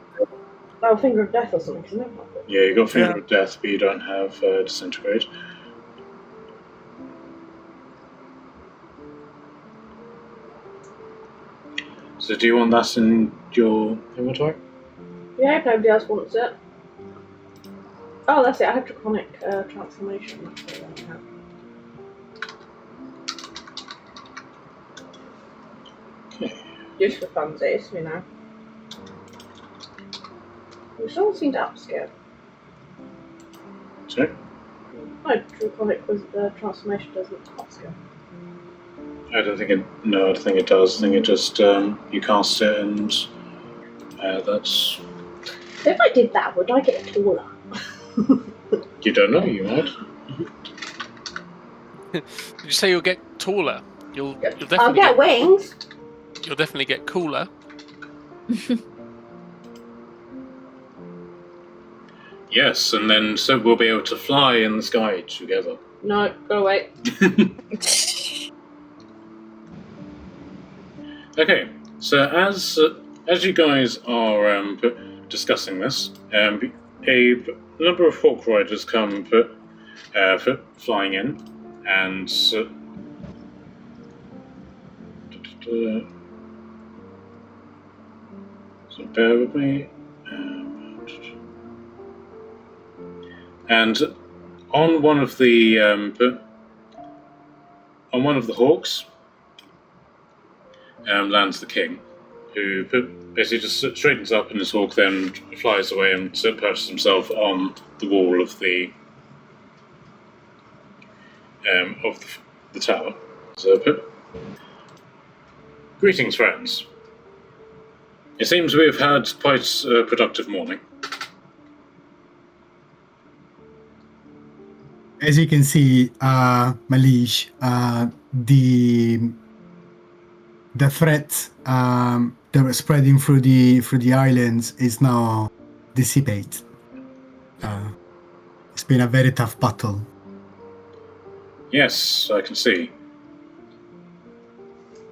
Finger of Death or something, isn't it? yeah, you got Finger of Death, but you don't have Disintegrate. So do you want that in your inventory? Yeah, if nobody else wants it. Oh, that's it. I have Draconic Transformation. That's what I have. Okay. Just for funsies, you know. We still seem to upskill. Sorry? No, Draconic Transformation doesn't upskill. I don't think it. No, I don't think it does. I think it just you cast it, and that's. If I did that, would I get taller? You don't know. You might. Did you say you'll get taller? You'll definitely I'll get wings. You'll definitely get cooler. Yes, and then so we'll be able to fly in the sky together. No, go away. Okay, so as you guys are discussing this, a number of hawk riders come flying in, and so bear with me. And on one of the hawks lands the king, who basically just straightens up in his hawk, then flies away and perches himself on the wall of the tower. So, greetings, friends. It seems we have had quite a productive morning. As you can see, Malish, the threat that was spreading through the islands is now dissipated. It's been a very tough battle. Yes, I can see.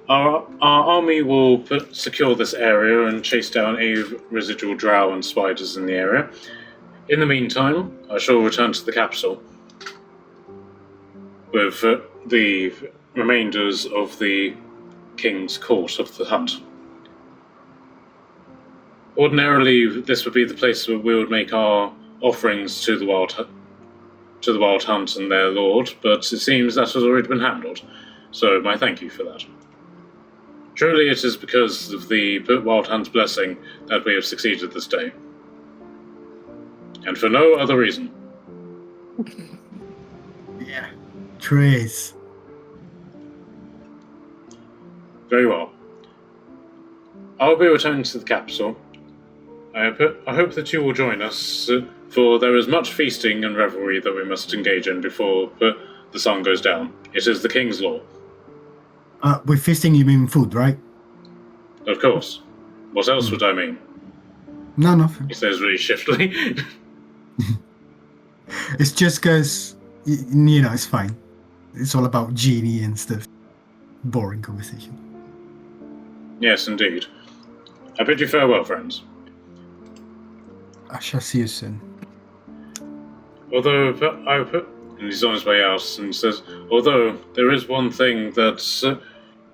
Our army will secure this area and chase down any residual drow and spiders in the area. In the meantime, I shall return to the capital with the remainders of the king's court of the hut. Ordinarily, this would be the place where we would make our offerings to the wild hunt and their lord, but it seems that has already been handled. So my thank you for that. Truly, it is because of the wild hunt's blessing that we have succeeded this day, and for no other reason. Yeah. Trace. Very well. I'll be returning to the capital. I hope that you will join us, for there is much feasting and revelry that we must engage in before the sun goes down. It is the king's law. With feasting, you mean food, right? Of course. What else would I mean? No, nothing. He says really shiftily. It's just because, it's fine. It's all about genie and stuff. Boring conversation. Yes, indeed. I bid you farewell, friends. I shall see you soon. Although, and he's on his way out and says, although there is one thing that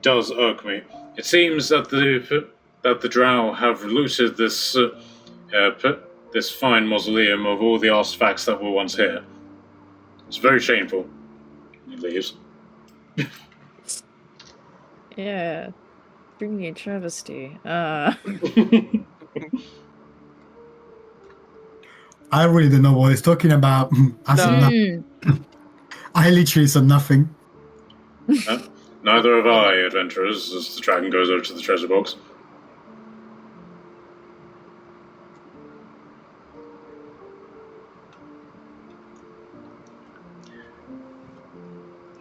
does irk me. It seems that the drow have looted this fine mausoleum of all the artifacts that were once here. It's very shameful. He leaves. Yeah. Bring me a travesty. I really don't know what he's talking about. I literally said nothing. Neither have I, adventurers, as the dragon goes over to the treasure box.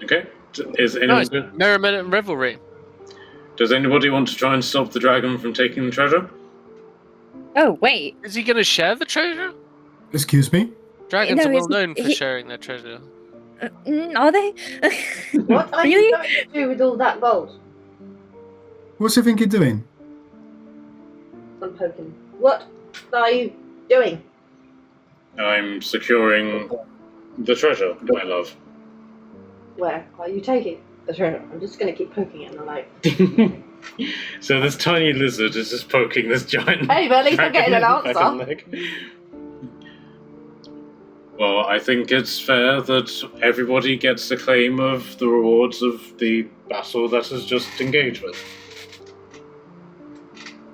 Okay. Is anyone Nice. Merriment and revelry. Does anybody want to try and stop the dragon from taking the treasure? Oh, wait. Is he going to share the treasure? Excuse me? Dragons No, are well he's- known for he- sharing their treasure. Are they? What are Really? you going to do with all that gold? What's you think you're doing? I'm poking. What are you doing? I'm securing the treasure, my love. Where are you taking the treasure? I'm just going to keep poking it in the light. So this tiny lizard is just poking this giant. Hey, but at least I'm getting an dragon in the back of the answer. leg. Well, I think it's fair that everybody gets the claim of the rewards of the battle that is just engaged with.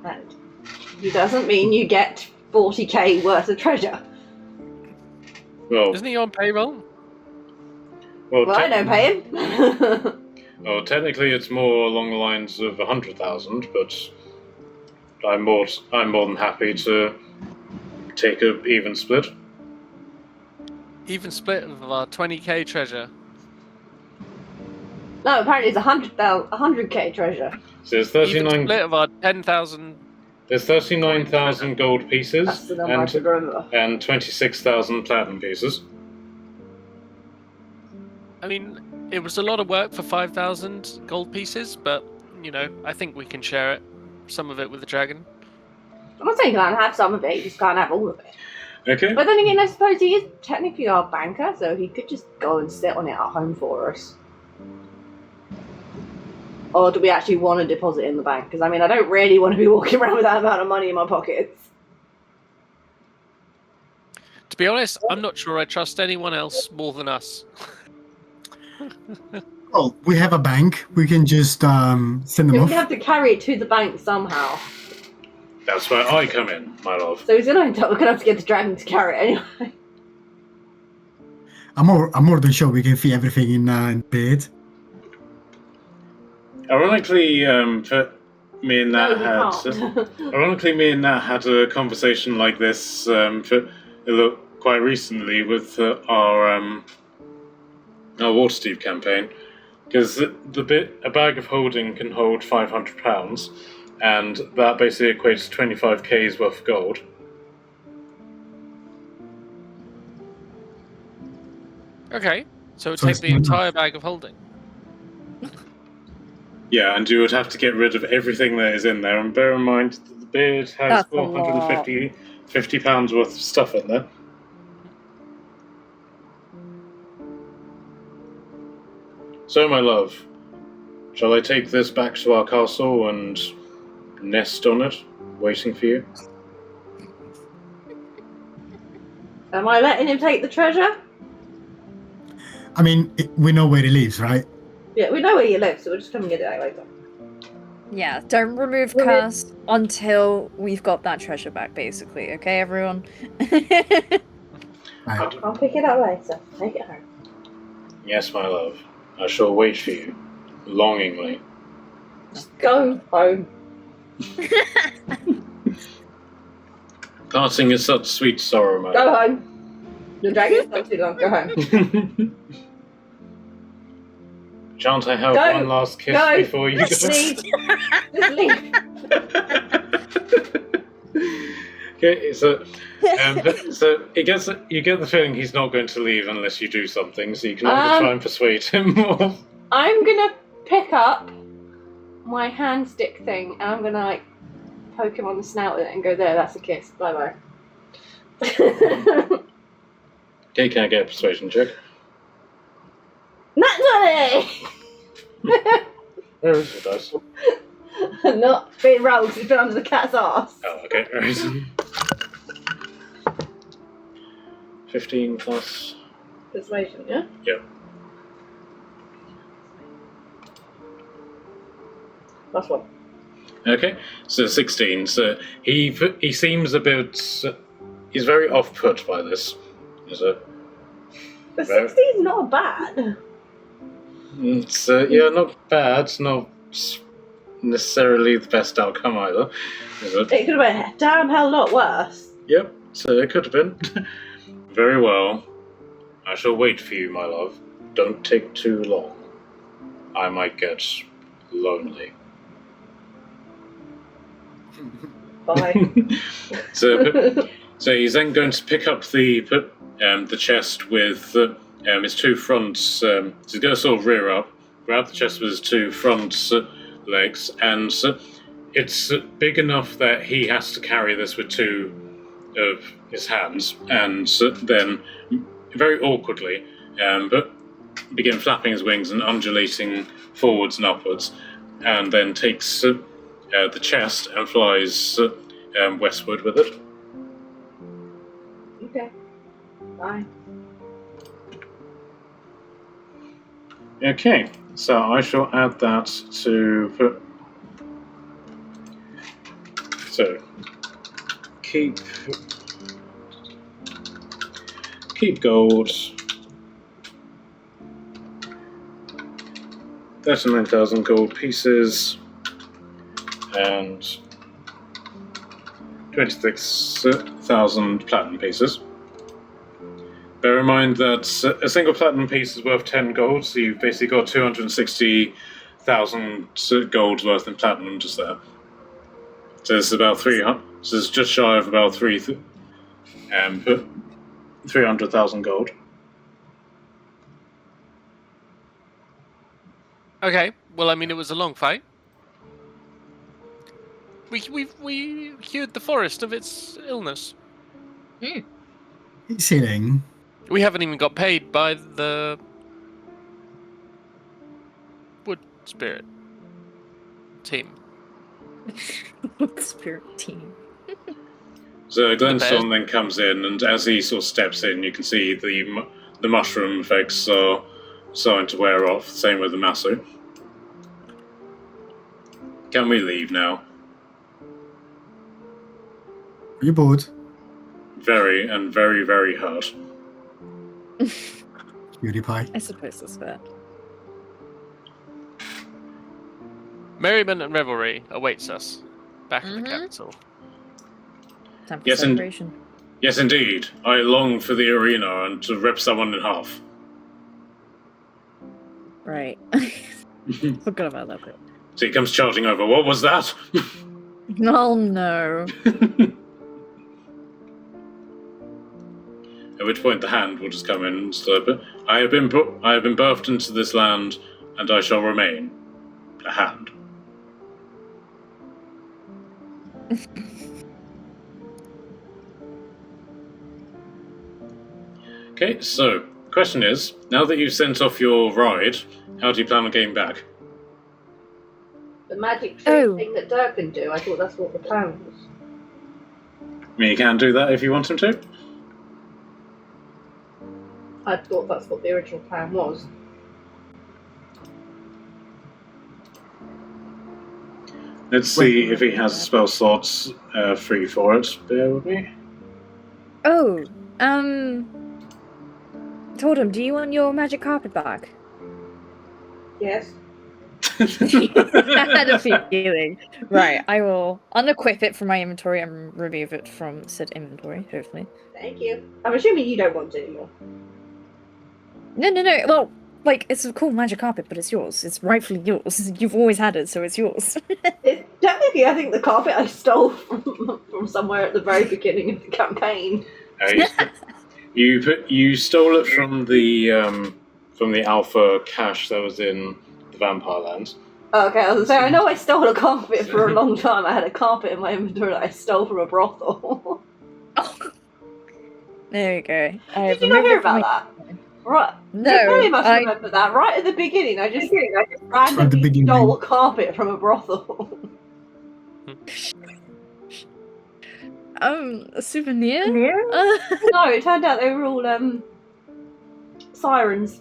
And it doesn't mean you get 40k worth of treasure. Well, Isn't he on payroll? well, Well, I don't pay him. well, technically it's more along the lines of 100,000, but I'm more than happy to take a even split. Even split of our 20k treasure. No, apparently it's 100k treasure. So there's Even 39. split of our 10,000. There's 39,000 gold pieces That's the number I should remember. and 26,000 platinum pieces. I mean, it was a lot of work for 5,000 gold pieces, but, I think we can share it. Some of it with the dragon. I'm not saying you can't have some of it, you just can't have all of it. Okay. But then again, I suppose he is technically our banker, so he could just go and sit on it at home for us. Or do we actually want to deposit in the bank? Because, I mean, I don't really want to be walking around with that amount of money in my pockets. To be honest, I'm not sure I trust anyone else more than us. Well, we have a bank. We can just send them We off. have to carry it to the bank somehow. That's where I come in, my love. So we're going to have to get the dragon to carry it anyway. I'm more than sure we can fit everything in bed. Ironically, me and Nat No, had. you can't. Ironically, me and Nat had a conversation like this quite recently with our Waterdeep campaign, because a bag of holding can hold £500, and that basically equates to 25k's worth of gold. Okay, so So take it's the not entire bag of holding. Yeah, and you would have to get rid of everything that is in there, and bear in mind that the beard has That's a lot. £450 worth of stuff in there. So, my love, shall I take this back to our castle and nest on it, waiting for you? Am I letting him take the treasure? I mean, we know where he lives, right? Yeah, we know where you live, so we'll just come and get it out later. Yeah, don't remove curse until we've got that treasure back, basically. Okay, everyone? Right. I'll pick it up later. Take it home. Yes, my love. I shall wait for you, longingly. Just go home. Parting is such sweet sorrow, my Go love. home. The dragon's not too long. Go home. Shan't I have Go. one last kiss Go. before you go? Just leave. Just leave. Okay, so you get the feeling he's not going to leave unless you do something, so you can either try and persuade him or... I'm gonna pick up my hand stick thing and I'm gonna like poke him on the snout with it and go, there, that's a kiss. Bye bye. Okay, can I get a persuasion check? Nat 20! Where is it, dice? Not being rolled because it's been under the cat's ass. Oh, okay, right. 15 plus... Persuasion, yeah? Yep. Last one. Okay, so 16. So he seems a bit... he's very off-put by this. Is it? The Very- 16 is not bad. It's, yeah, not bad. Not necessarily the best outcome either. Is it? It could have been a damn hell lot worse. Yep, so it could have been. Very well. I shall wait for you, my love. Don't take too long. I might get lonely. Bye. So he's then going to pick up the chest with his two front. So he's going to sort of rear up, grab the chest with his two front legs, and it's big enough that he has to carry this with two of his hands, and then very awkwardly, but begin flapping his wings and undulating forwards and upwards, and then takes the chest and flies westward with it. Okay. Bye. Okay, so I shall add that to... So, keep gold. 39,000 gold pieces and 26,000 platinum pieces. Bear in mind that a single platinum piece is worth 10 gold, so you've basically got 260,000 gold worth in platinum just there. So it's about 300. So it's just shy of about 300,000 gold. Okay. Well, I mean, it was a long fight. We cured the forest of its illness. It's healing. We haven't even got paid by the wood spirit team. Spirit team. So Glenstone then comes in, and as he sort of steps in, you can see the mushroom effects are starting to wear off. Same with the Masu. Can we leave now? Are you bored? Very and very, very hurt. Cutie pie. I suppose that's fair. Merriment and revelry awaits us back at the capital. Time for Yes, celebration. Yes, indeed. I long for the arena and to rip someone in half. Right. Forgot about that bit. So he comes charging over. What was that? Oh no. At which point the hand will just come in and slurp it. I have been birthed into this land, and I shall remain a hand. Okay, so question is, now that you've sent off your ride, how do you plan on getting back? The magic trick thing that Dirk can do. I thought that's what the plan was. I mean, you can do that if you want him to. I thought that's what the original plan was. Let's see if he has spell slots free for it. Bear with me. Oh, Totem, do you want your magic carpet back? Yes. I had a feeling. Right, I will unequip it from my inventory and remove it from said inventory, hopefully. Thank you. I'm assuming you don't want it anymore. No. Well, like, it's a cool magic carpet, but it's yours. It's rightfully yours. You've always had it, so it's yours. It's technically, I think, the carpet I stole from somewhere at the very beginning of the campaign. You stole it from the alpha cache that was in the Vampire Lands. Okay, I was gonna say, I know I stole a carpet for a long time. I had a carpet in my inventory that I stole from a brothel. Oh. There you go. Did you not hear about that? Right. No, Many of us remember that. Right at the beginning, I just randomly stole a carpet from a brothel. A souvenir? No, it turned out they were all sirens.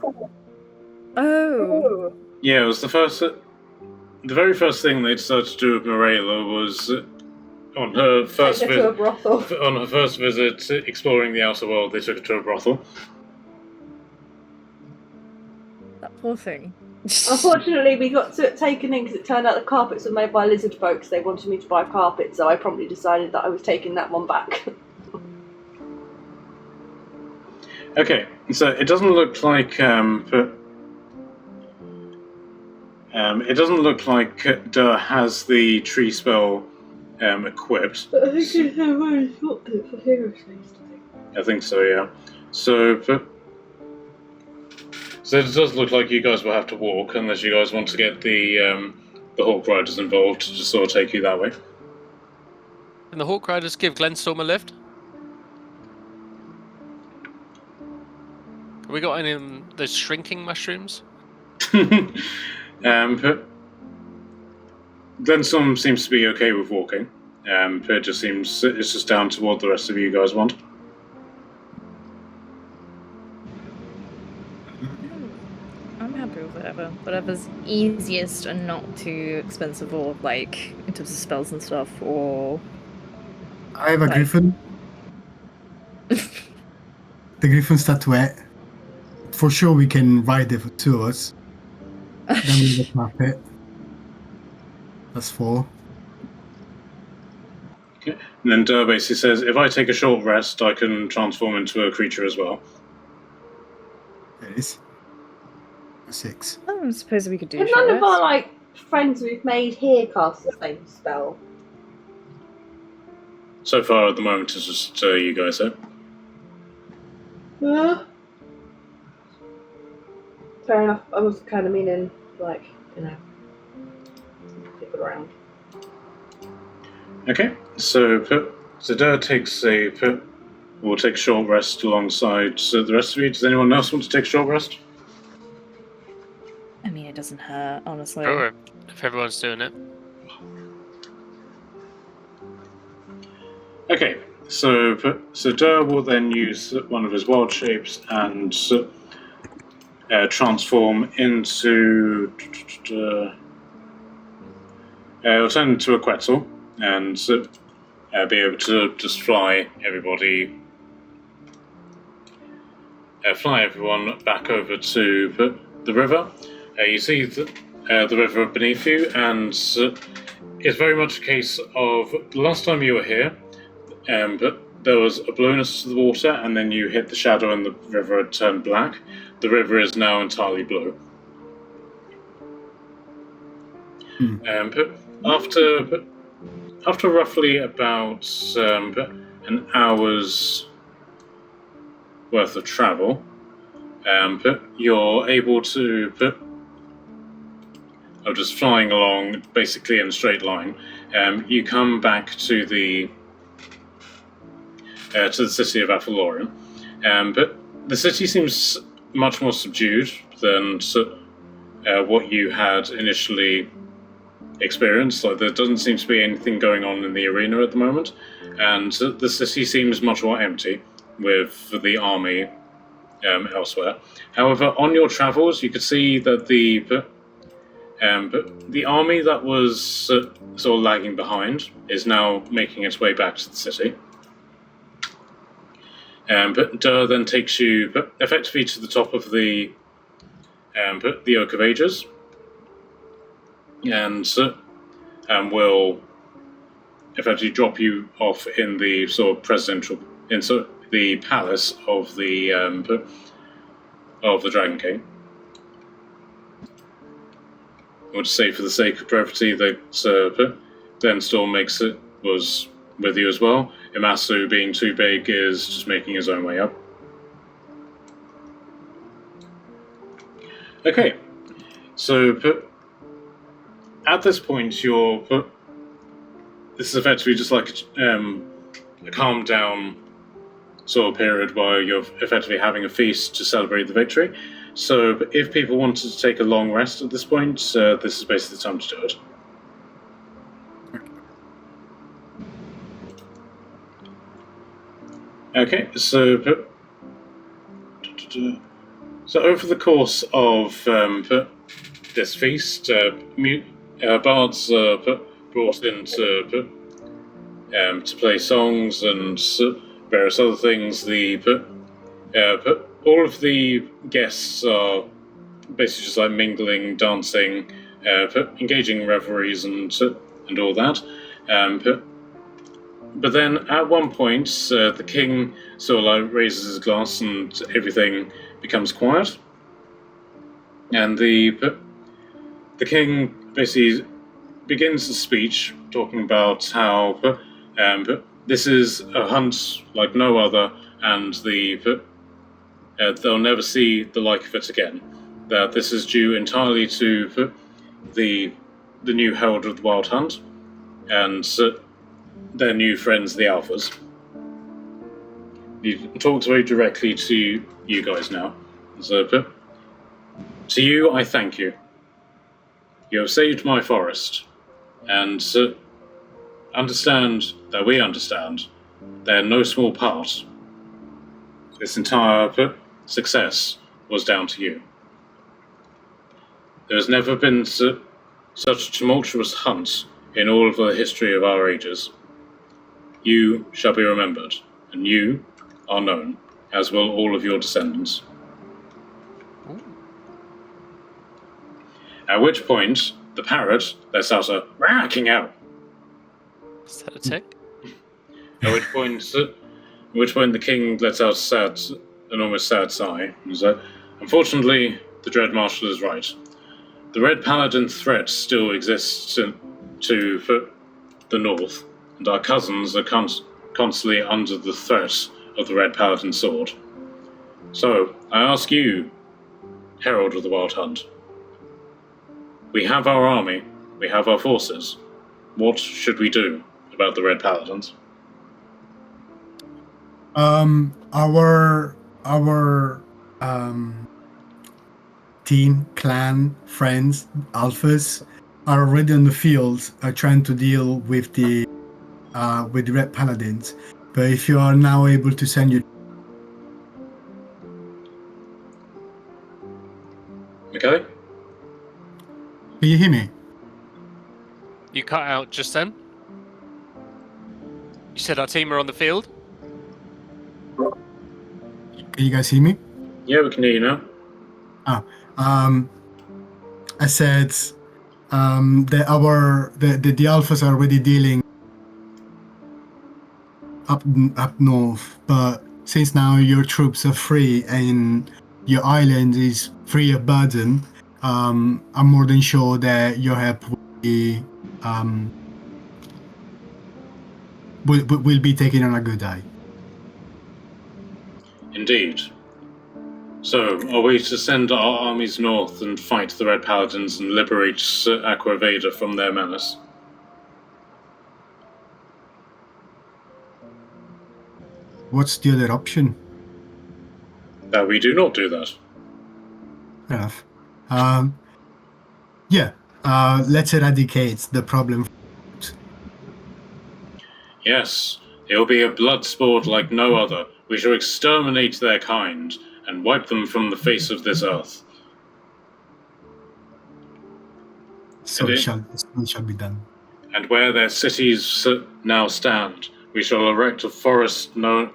Oh. Yeah, it was the very first thing they decided to do with Morella was on her first Take her to a brothel. on her first visit exploring the outer world. They took her to a brothel. That poor thing. Unfortunately, we got taken in because it turned out the carpets were made by lizard folks. They wanted me to buy carpet, so I promptly decided that I was taking that one back. Okay, so it doesn't look like Durr has the tree spell equipped. But I think it's already swapped it for hero space, I think so, yeah. So it does look like you guys will have to walk unless you guys want to get the Hawk Riders involved to just sort of take you that way. Can the Hawk Riders give Glenstorm a lift? Have we got any of those shrinking mushrooms? Glenstorm seems to be okay with walking. It just seems it's just down to what the rest of you guys want. I'm happy with whatever's easiest and not too expensive, or like in terms of spells and stuff, or I have a griffin. The griffin statuette. For sure we can ride it for 2 of us. Then we have a carpet. That's 4. Okay. And then Durr basically says, if I take a short rest, I can transform into a creature as well. There it is. 6. I suppose we could do. Can none of our friends we've made here cast the same spell? So far at the moment it's just you guys here. Fair enough. I was kind of meaning, flip it around. Okay, so Durr takes will take a short rest alongside the rest of you. Does anyone else want to take a short rest? I mean, it doesn't hurt, honestly. Sure, if everyone's doing it. Okay, so Durr will then use one of his wild shapes and transform into. He'll turn into a Quetzal and be able to just fly everybody. Fly everyone back over to the river. You see the river beneath you, and it's very much a case of the last time you were here, there was a blueness to the water, and then you hit the shadow and the river had turned black. The river is now entirely blue. After roughly about an hour's worth of travel, you're able to just flying along basically in a straight line. You come back to the city of Affiliation, but the city seems much more subdued than what you had initially experienced. Like there doesn't seem to be anything going on in the arena at the moment, and the city seems much more empty with the army elsewhere. However, on your travels, you could see that the army that was sort of lagging behind is now making its way back to the city. But Dur then takes you effectively to the top of the Oak of Ages, and will effectively drop you off in the sort of presidential, the palace of the Dragon King. I would say, for the sake of brevity, that then Storm was with you as well. Imasu, being too big, is just making his own way up. Okay, so at this point, this is effectively just like a calm down sort of period where you're effectively having a feast to celebrate the victory. So if people wanted to take a long rest at this point, this is basically the time to do it. Okay, so over the course of this feast, bards brought in to play songs and various other things. All of the guests are basically just like mingling, dancing, engaging in revelries and all that. But then at one point, the king sort of like raises his glass and everything becomes quiet. And the king basically begins the speech talking about how this is a hunt like no other, and they'll never see the like of it again. That this is due entirely to the new herald of the Wild Hunt and their new friends, the Alphas. You talked very directly to you guys now. So, to you, I thank you. You have saved my forest, and understand that we understand that no small part. This entire success was down to you. There has never been such a tumultuous hunt in all of the history of our ages. You shall be remembered, and you are known, as will all of your descendants. Ooh. At which point, the parrot lets out a racking out. Is that a tick? At which point the king lets out an almost sad sigh. He's like, unfortunately, the Dread Marshal is right. The Red Paladin threat still exists to the north, and our cousins are constantly under the threat of the Red Paladin sword. So, I ask you, Herald of the Wild Hunt, we have our army, we have our forces. What should we do about the Red Paladins? Our team, clan, friends, alphas are already on the field trying to deal with the Red Paladins. But if you are now able to send your Okay? can you hear me? You cut out just then? You said our team are on the field? Can you guys hear me? Yeah, we can hear you now. I said the alphas are already dealing up north, but since now your troops are free and your island is free of burden, I'm more than sure that your help will be taken on a good eye. Indeed. So, are we to send our armies north and fight the Red Paladins and liberate Aqua Veda from their menace? What's the other option? That we do not do that. Fair enough. Yeah. Let's eradicate the problem. Yes, it will be a blood sport like no other. We shall exterminate their kind and wipe them from the face of this earth. So And it it- shall be done. And where their cities now stand, we shall erect a forest no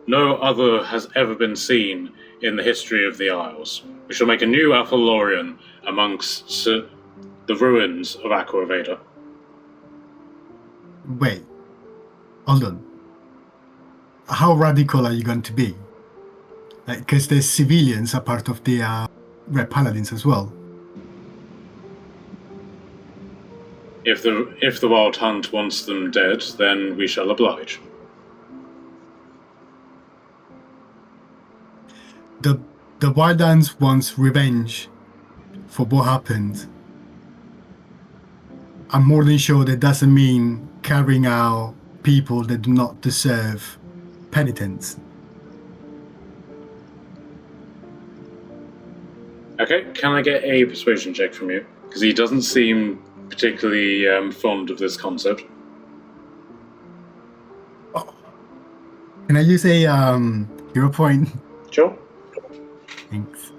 other has ever been seen in the history of the Isles. We shall make a new Affiliation amongst the ruins of Aquaveda. Wait. Hold on. How radical are you going to be? Because the civilians are part of the Red Paladins as well. If the Wild Hunt wants them dead, then we shall oblige. The Wild Hunts wants revenge for what happened. I'm more than sure that doesn't mean carrying out people that do not deserve penitence. Okay, can I get a persuasion check from you? Because he doesn't seem particularly fond of this concept. Can I use a hero point? Sure. Thanks.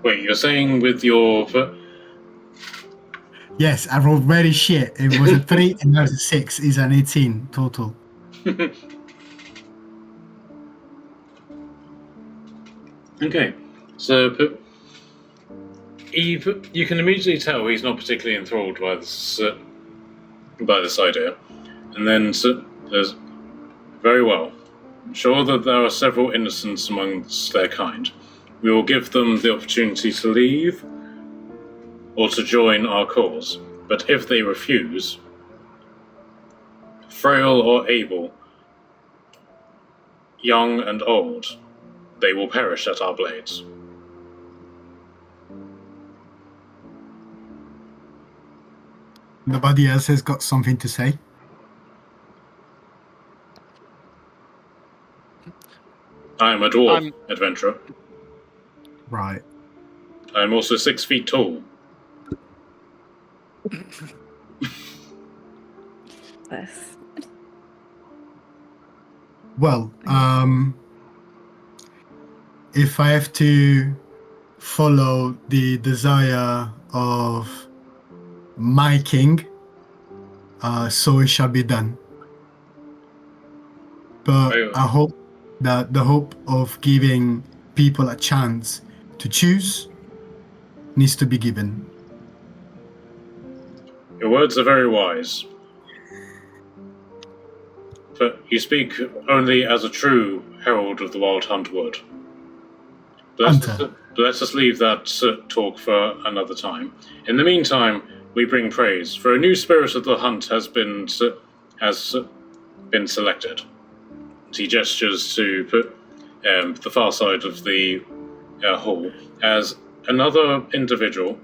Wait, you're saying with your... Yes, I rolled very shit. It was a 3 and now it's a 6. Is an 18 total. Okay, so you can immediately tell he's not particularly enthralled by this idea. And then there's very well. I'm sure that there are several innocents amongst their kind. We will give them the opportunity to leave or to join our cause. But if they refuse, frail or able, young and old, they will perish at our blades. Nobody else has got something to say? I am a dwarf adventurer. Right. I am also 6 feet tall. Yes. Well, if I have to follow the desire of my king, so it shall be done. But Very well. I hope that the hope of giving people a chance to choose needs to be given. Your words are very wise. But you speak only as a true herald of the Wild Hunt would. Let us leave that talk for another time. In the meantime, we bring praise, for a new spirit of the hunt has been selected. He gestures to the far side of the hall as another individual,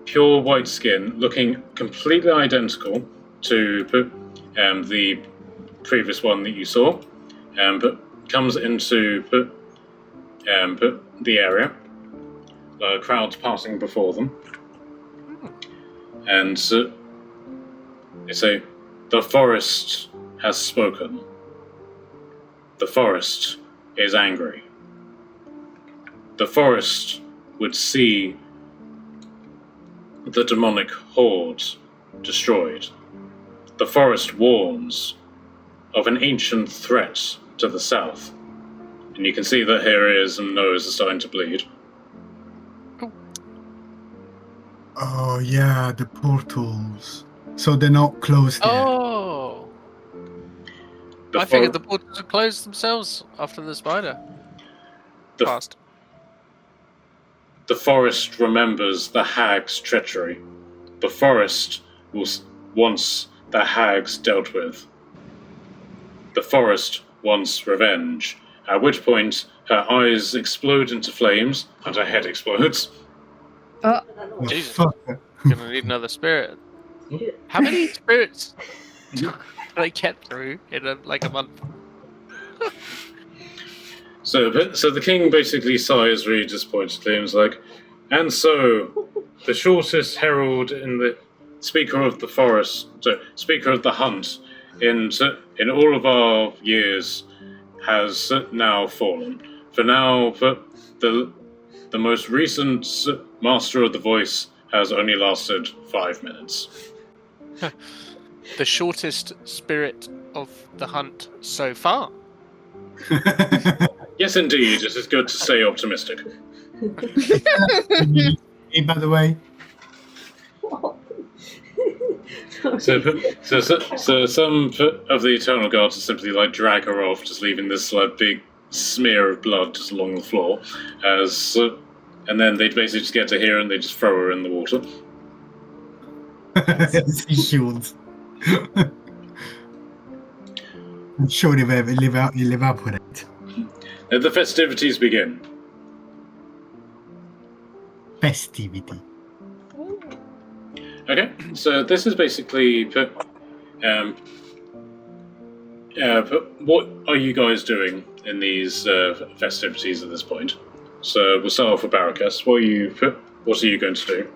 pure white skin, looking completely identical to the previous one that you saw, but comes into the area. Crowds passing before them, and they say, "The forest has spoken. The forest is angry. The forest would see the demonic horde destroyed. The forest warns of an ancient threat to the south." And you can see that her ears and nose are starting to bleed. Oh yeah, the portals. So they're not closed yet. Oh! I figured the portals would close themselves after the spider passed. The forest remembers the hag's treachery. The forest was once the hag's dealt with. The forest wants revenge, at which point her eyes explode into flames and her head explodes. Oh, Jesus. fuck. Gonna need another spirit. How many spirits do they get through in like a month? So the king basically sighs really disappointedly and is like, and so, the shortest herald in the speaker of the forest, speaker of the hunt, in all of our years, has now fallen. For now, the most recent master of the voice has only lasted 5 minutes. The shortest spirit of the hunt so far. Yes, indeed. It is good to stay optimistic. Hey, by the way, So some of the Eternal Guards just simply like drag her off, just leaving this like big smear of blood just along the floor, and then they basically just get to here and they just throw her in the water. he should. I'm sure he will live up with it. The festivities begin. Festivity. Okay, so this is basically what are you guys doing in these festivities at this point? So we'll start off with Barracus. What are you going to do?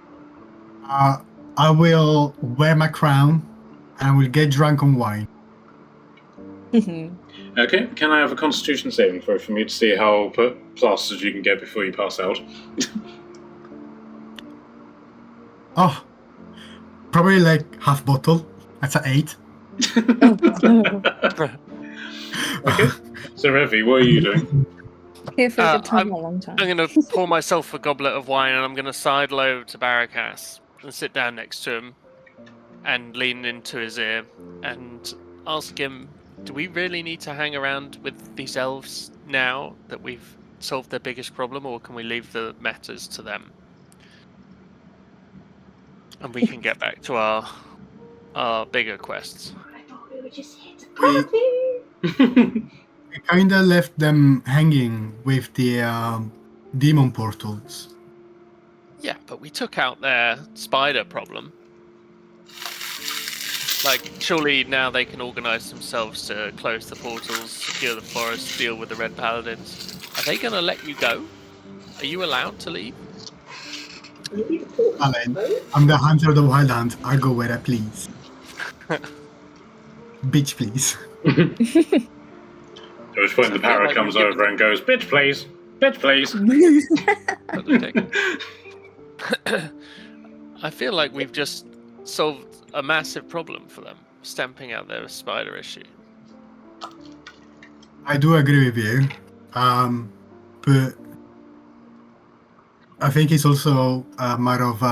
I will wear my crown and I will get drunk on wine. Okay, can I have a Constitution saving throw for me to see how plastered you can get before you pass out? Oh, probably like half bottle. That's an 8. Okay, so Revi, what are you doing? Here for a good time, a long time. I'm going to pour myself a goblet of wine and I'm going to sidle over to Barracas and sit down next to him and lean into his ear and ask him, do we really need to hang around with these elves now that we've solved their biggest problem, or can we leave the matters to them? And we can get back to our bigger quests. I thought we were just here to party. We kind of left them hanging with the demon portals. Yeah, but we took out their spider problem. Like, surely now they can organise themselves to close the portals, secure the forest, deal with the Red Paladins. Are they going to let you go? Are you allowed to leave? Alan, I'm the hunter of the wild hunt. I go where I please. Bitch, please. At which point the parrot comes over and goes, bitch please, bitch please. I feel like we've just solved a massive problem for them, stamping out their spider issue. I do agree with you, but I think it's also a matter of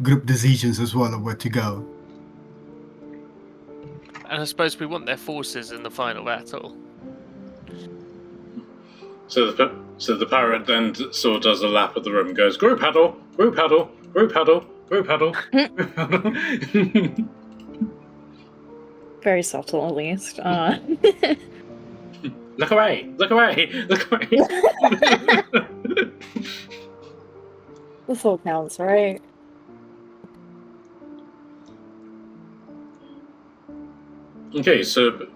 group decisions as well of where to go. And I suppose we want their forces in the final battle. So the parrot then sort of does a lap of the room and goes, group huddle, group huddle, group huddle, group huddle, group huddle. Very subtle, at least. Look away, look away, look away. This all counts, right? Okay, so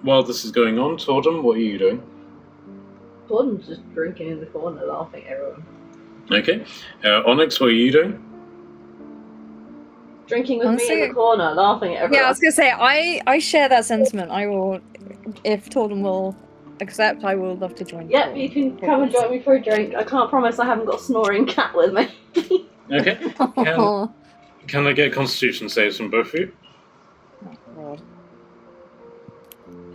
while this is going on, Tordum, what are you doing? Gordon's just drinking in the corner, laughing at everyone. Okay. Onyx, what are you doing? Drinking with me in Honestly- the corner, laughing at everyone. Yeah, I was gonna say, I share that sentiment. I will, if Torden will accept, I will love to join. Yep, you can come and join me for a drink. I can't promise I haven't got a snoring cat with me. Okay. Can I get Constitution saves from both of you? Oh, God.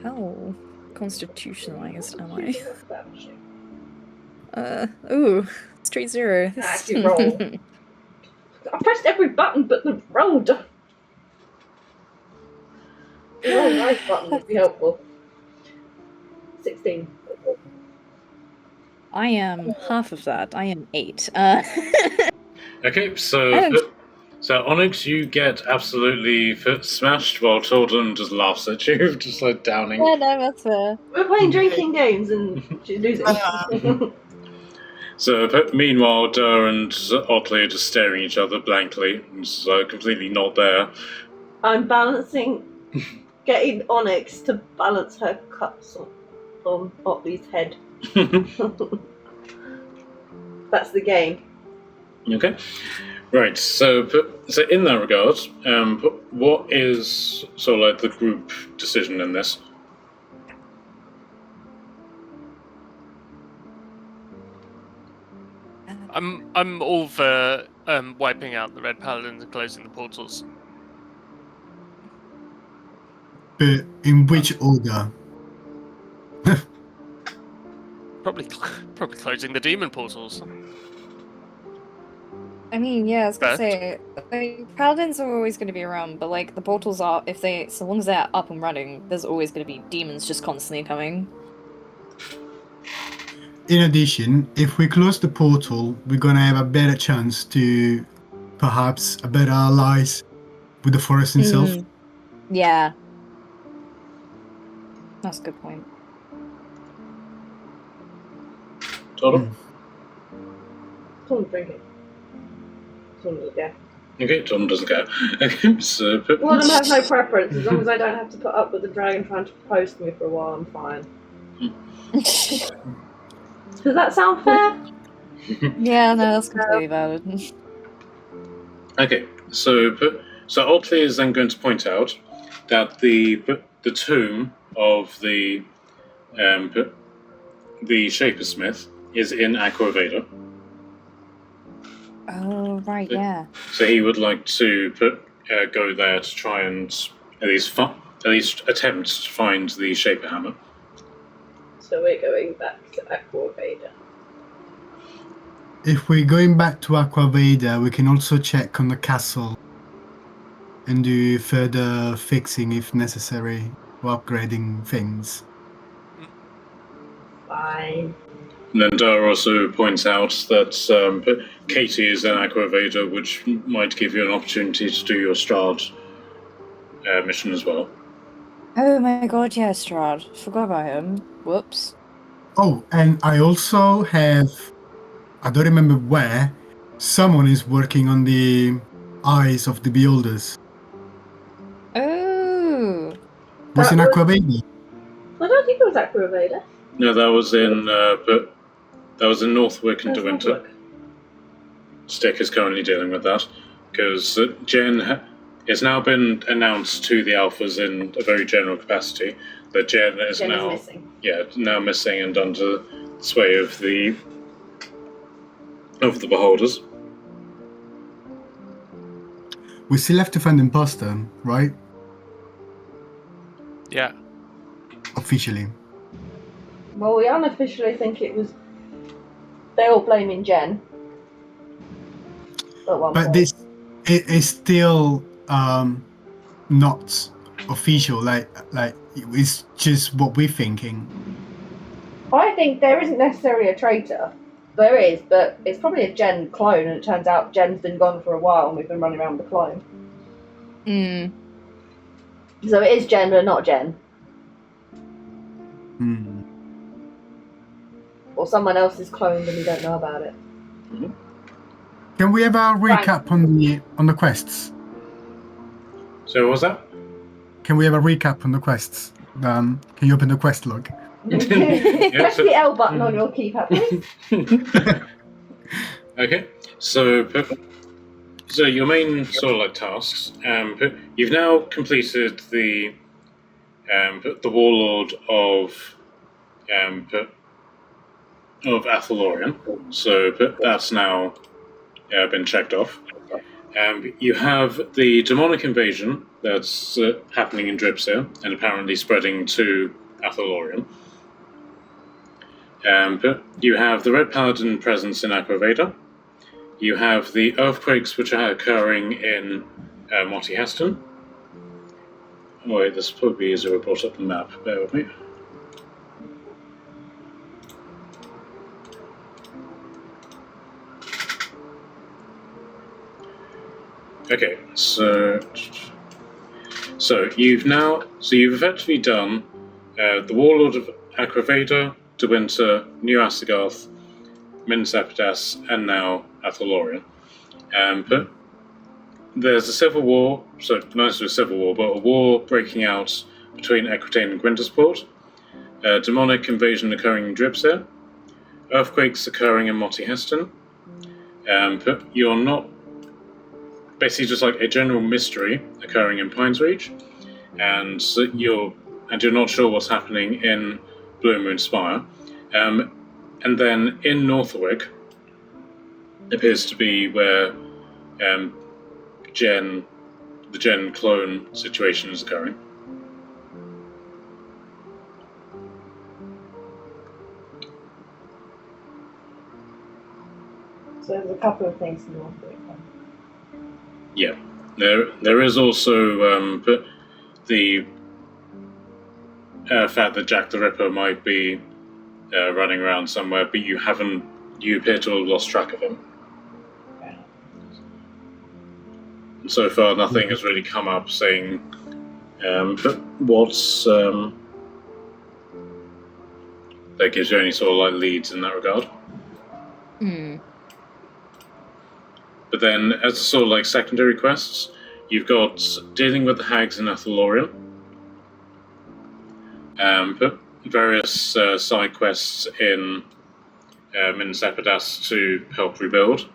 How constitutionalized am I? Ooh, straight 0. Actually, roll. I pressed every button but the roll. The roll right button would be helpful. 16. I am half of that. I am 8. Okay, so Onyx, you get absolutely smashed while Tordum just laughs at you, just like downing. Yeah, no, that's fair. We're playing drinking games and she's losing. So meanwhile, Durr and Otley are just staring at each other blankly, and just completely not there. I'm balancing, getting Onyx to balance her cups on Otley's head. That's the game. Okay. Right. So in that regard, what is sort of like the group decision in this? I'm all for wiping out the Red Paladins and closing the portals. But in which order? Probably closing the demon portals. I mean, yeah, I was gonna First. say, like, paladins are always gonna be around, but like the portals are, so long as they're up and running, there's always gonna be demons just constantly coming. In addition, if we close the portal, we're gonna have a better chance to perhaps a better allies with the forest itself. Yeah. That's a good point. Total? Someone's drinking. Someone doesn't care. Okay, Tom doesn't care. Okay, so One of them has no preference. As long as I don't have to put up with the dragon trying to post me for a while, I'm fine. Does that sound fair? Yeah, no, that's completely valid. Okay, so Otley is then going to point out that the tomb of the Shapersmith is in Aqua Veda. Oh, right, yeah. So he would like to go there to try and at least attempt to find the Shaper Hammer. So we're going back to Aqua Veda. If we're going back to Aqua Veda, we can also check on the castle and do further fixing if necessary, or upgrading things. Fine. And then Dar also points out that Katie is in Aqua Veda, which might give you an opportunity to do your Strahd mission as well. Oh my god, yeah, Strahd. Forgot about him. Whoops. Oh, and I also have, I don't remember where, someone is working on the eyes of the beholders. Oh. Was in Aqua Veda? I don't think it was Aqua Veda. No, that was in Northwick and De Winter. Stick is currently dealing with that because Jen has now been announced to the Alphas in a very general capacity that Jen is missing. Yeah, now missing and under the sway of the Beholders. We still have to find imposter, right? Yeah. Officially. Well, we unofficially think it was. They're all blaming Jen. At one But point. this it is still not official. Like it's just what we're thinking. I think there isn't necessarily a traitor. There is, but it's probably a Jen clone, and it turns out Jen's been gone for a while, and we've been running around with the clone. So it is Jen, but not Jen. Or someone else is cloned and we don't know about it. Can we have a recap on the quests? So what was that? Can we have a recap on the quests? Can you open the quest log? Press the L button on your keypad, please. Okay, so your main sort of like tasks. You've now completed the Warlord of Athalorian, so that's now been checked off. You have the demonic invasion that's happening in Dripsir and apparently spreading to Athalorian. You have the Red Paladin presence in Aqua Veda. You have the earthquakes which are occurring in Monty Heston. Oh, wait, this would be easier to brought up the map. Bear with me. Okay, so you've effectively done the Warlord of Aqua Veda, De Winter, New Asagarth, Minas Epitass, and now Athalorian. But there's a civil war, so not necessarily a civil war, but a war breaking out between Equitane and Gwintersport. demonic invasion occurring in Dripsir, earthquakes occurring in Monty Heston. But you're not basically just like a general mystery occurring in Pines Reach, and you're not sure what's happening in Blue Moon Spire. And then in Northwick appears to be where the Gen clone situation is occurring. So there's a couple of things in Northwick. Yeah, there is also the fact that Jack the Ripper might be running around somewhere, but you appear to have lost track of him. And so far, nothing has really come up saying what's that gives you any sort of like leads in that regard. But then, as sort of like secondary quests, you've got dealing with the hags in Athalorian, various side quests in Sepadas to help rebuild.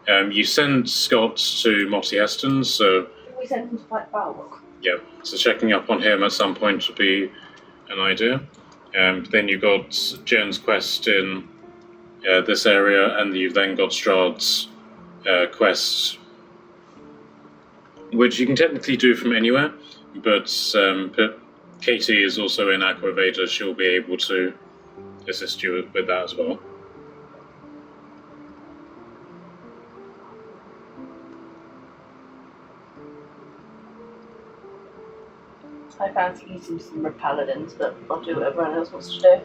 You send Scott to Monty Heston, so We sent him to fight Balrog. yeah, so checking up on him at some point would be an idea. Then you've got Jen's quest in this area, and you've then got Strahd's quest, which you can technically do from anywhere, but Katie is also in Aqua Veda. She'll be able to assist you with that as well. I fancy using some Paladins, but I'll do what everyone else wants to do.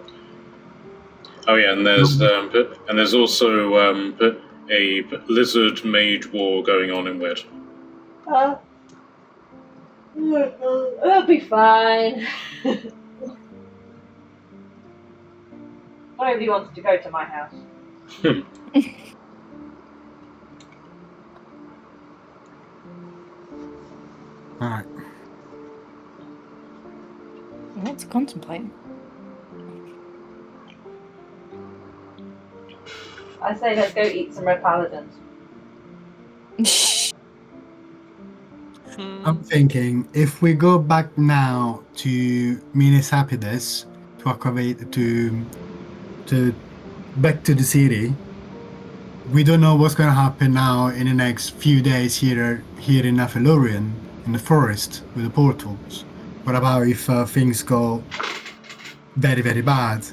Oh yeah, and there's also a lizard mage war going on in Weird. It'll be fine. Nobody wants to go to my house. Alright. Let's contemplate. I say let's go eat some Red Paladins. I'm thinking if we go back now to Minas Hapides to activate to back to the city, we don't know what's going to happen now in the next few days here in Athalorian in the forest with the portals. What about if things go very, very bad?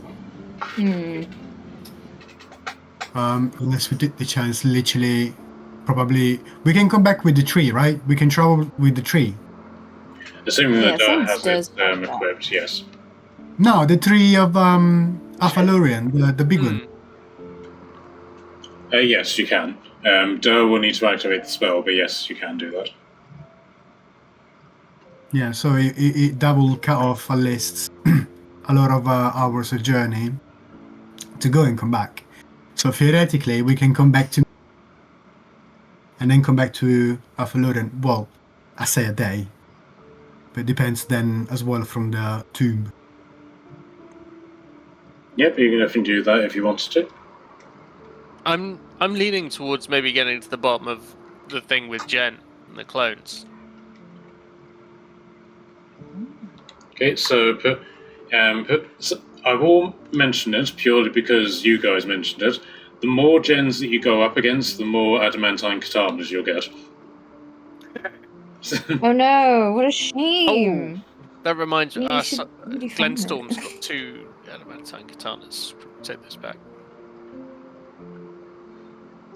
Unless we take the chance, literally, probably we can come back with the tree, right? We can travel with the tree. Assuming that someone has does it like that. equipped, yes. No, the tree of Athalorian, the big one. Yes, you can. Durr will need to activate the spell, but yes, you can do that. Yeah, so that will cut off at least a lot of hours of journey to go and come back. So theoretically, we can come back to and then come back to Athalorian. Well, I say a day, but it depends then as well from the tomb. Yep, you can definitely do that if you wanted to. I'm leaning towards maybe getting to the bottom of the thing with Jen and the clones. Okay, so I will mention it purely because you guys mentioned it. The more gens that you go up against, the more adamantine katanas you'll get. Oh no, what a shame. That reminds me, You should really find it. Glenstorm's got 2 adamantine katanas. Take this back.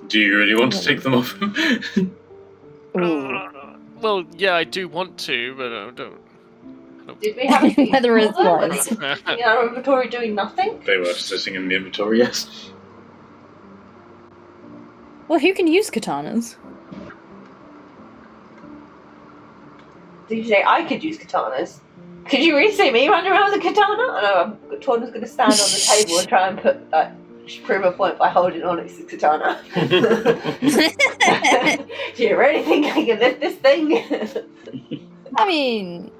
Do you really want to take them off? Ooh. Well, yeah, I do want to, but I don't. Did we have a Whether it was. in our inventory doing nothing? They were sitting in the inventory, yes. Well, who can use katanas? Did you say I could use katanas? Could you really see me running around with a katana? I know, Torna's going to stand on the table and try and prove a point by holding on its katana. Do you really think I can lift this thing? I mean,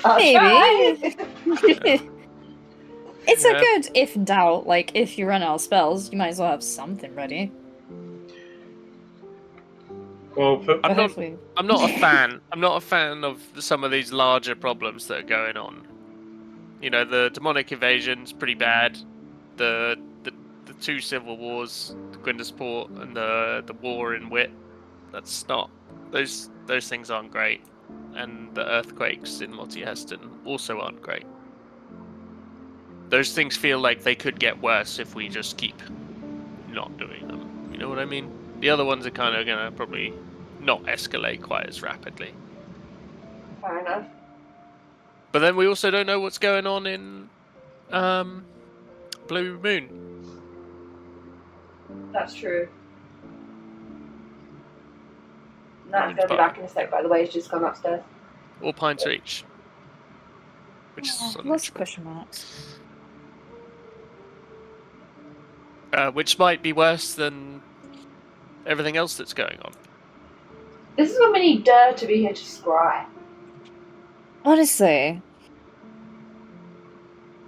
I'll maybe. try. It's Yeah. a good if in doubt. Like, if you run out of spells, you might as well have something ready. Well, But I'm not. hopefully, I'm not a fan. I'm not a fan of some of these larger problems that are going on. You know, the demonic invasion's pretty bad. The two civil wars, the Gwyndersport and the war in Wit. That's not those things aren't great, and the earthquakes in Monty Heston also aren't great. Those things feel like they could get worse if we just keep not doing them. You know what I mean? The other ones are kind of gonna probably not escalate quite as rapidly. Fair enough. But then we also don't know what's going on in Blue Moon. That's true. Nat's Moon's going to be Bar, back in a sec, by the way. He's just gone upstairs. or Pines Reach, which is lots of unusual. question marks. Which might be worse than everything else that's going on. This is when we need Durr to be here to scry. Honestly,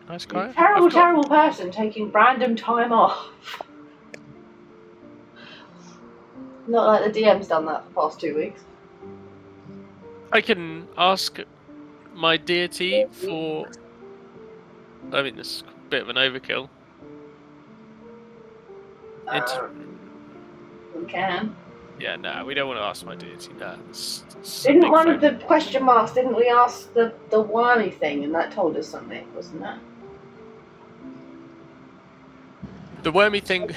Nice He's cry. a terrible, terrible person taking random time off. Not like the DM's done that for the past 2 weeks. I can ask my deity for. I mean, this is a bit of an overkill. We can. Yeah, no, we don't want to ask my deity. No, it's a Didn't big one of thing. the question marks, didn't we ask the wormy thing and that told us something, wasn't it? The wormy thing.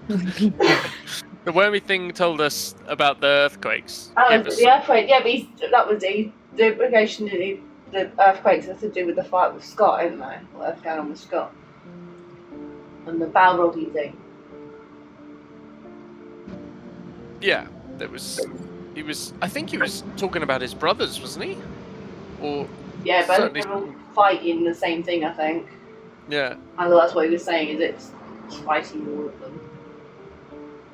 The wormy thing told us about the earthquakes. Oh, Gave us the earthquake, yeah, but that was the implication that the earthquakes have to do with the fight with Scott, isn't they? What's going on with Scott? And the Balrogy thing. Yeah, there was. He was. I think he was talking about his brothers, wasn't he? Or Yeah, but certainly. they're all fighting the same thing, I think. Yeah. And that's what he was saying, is it's fighting all of them.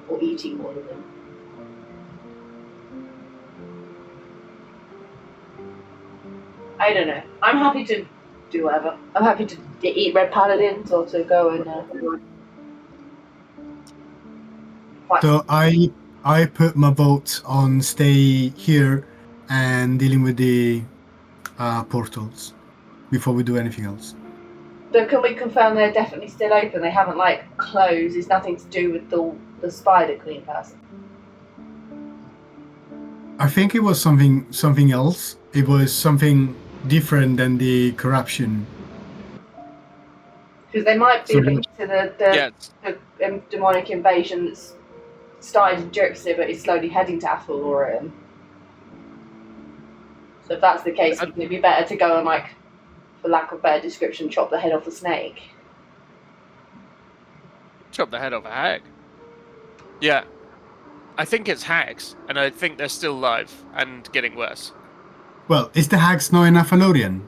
Or eating all of them. I don't know. I'm happy to do whatever. I'm happy to eat red paladins or to go and fight. So I put my vote on stay here and dealing with the portals before we do anything else. So can we confirm they're definitely still open? They haven't like closed. It's nothing to do with the Spider Queen person. I think it was something else. It was something different than the corruption. Because they might be So- linked to the demonic invasion that's started in Jerksey but is slowly heading to Athelorium. So if that's the case, wouldn't it be better to go and, like, for lack of a better description, chop the head off a snake? Chop the head off a hag. Yeah. I think it's hags, and I think they're still alive and getting worse. Well, is the hags not in Affiliation?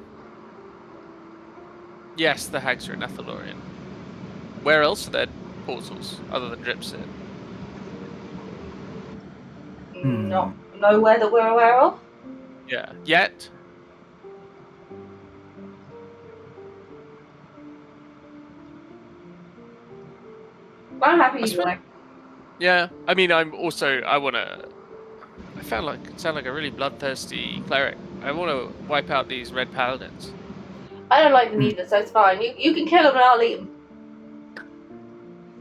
Yes, the hags are in Athelorian. Where else are there portals other than Dripsit? Not nowhere that we're aware of. Yeah. Yet. I'm happy That's either way. Yeah. I mean, I wanna. I sound like a really bloodthirsty cleric. I want to wipe out these red paladins. I don't like them either, so it's fine. You can kill them and I'll eat them.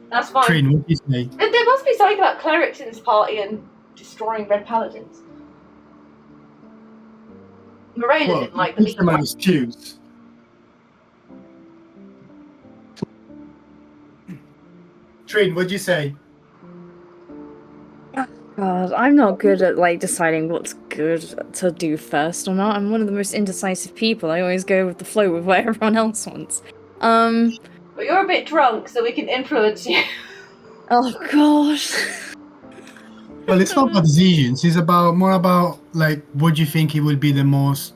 That's fine. Trin, what do you say? There must be something about clerics in this party and destroying red paladins. Morena didn't like the meat. my excuse. Trin, what'd you say? God, I'm not good at like deciding what's good to do first or not. I'm one of the most indecisive people. I always go with the flow with what everyone else wants. But you're a bit drunk, so we can influence you. Oh gosh. Well, it's not about decisions. It's more about like what do you think it would be the most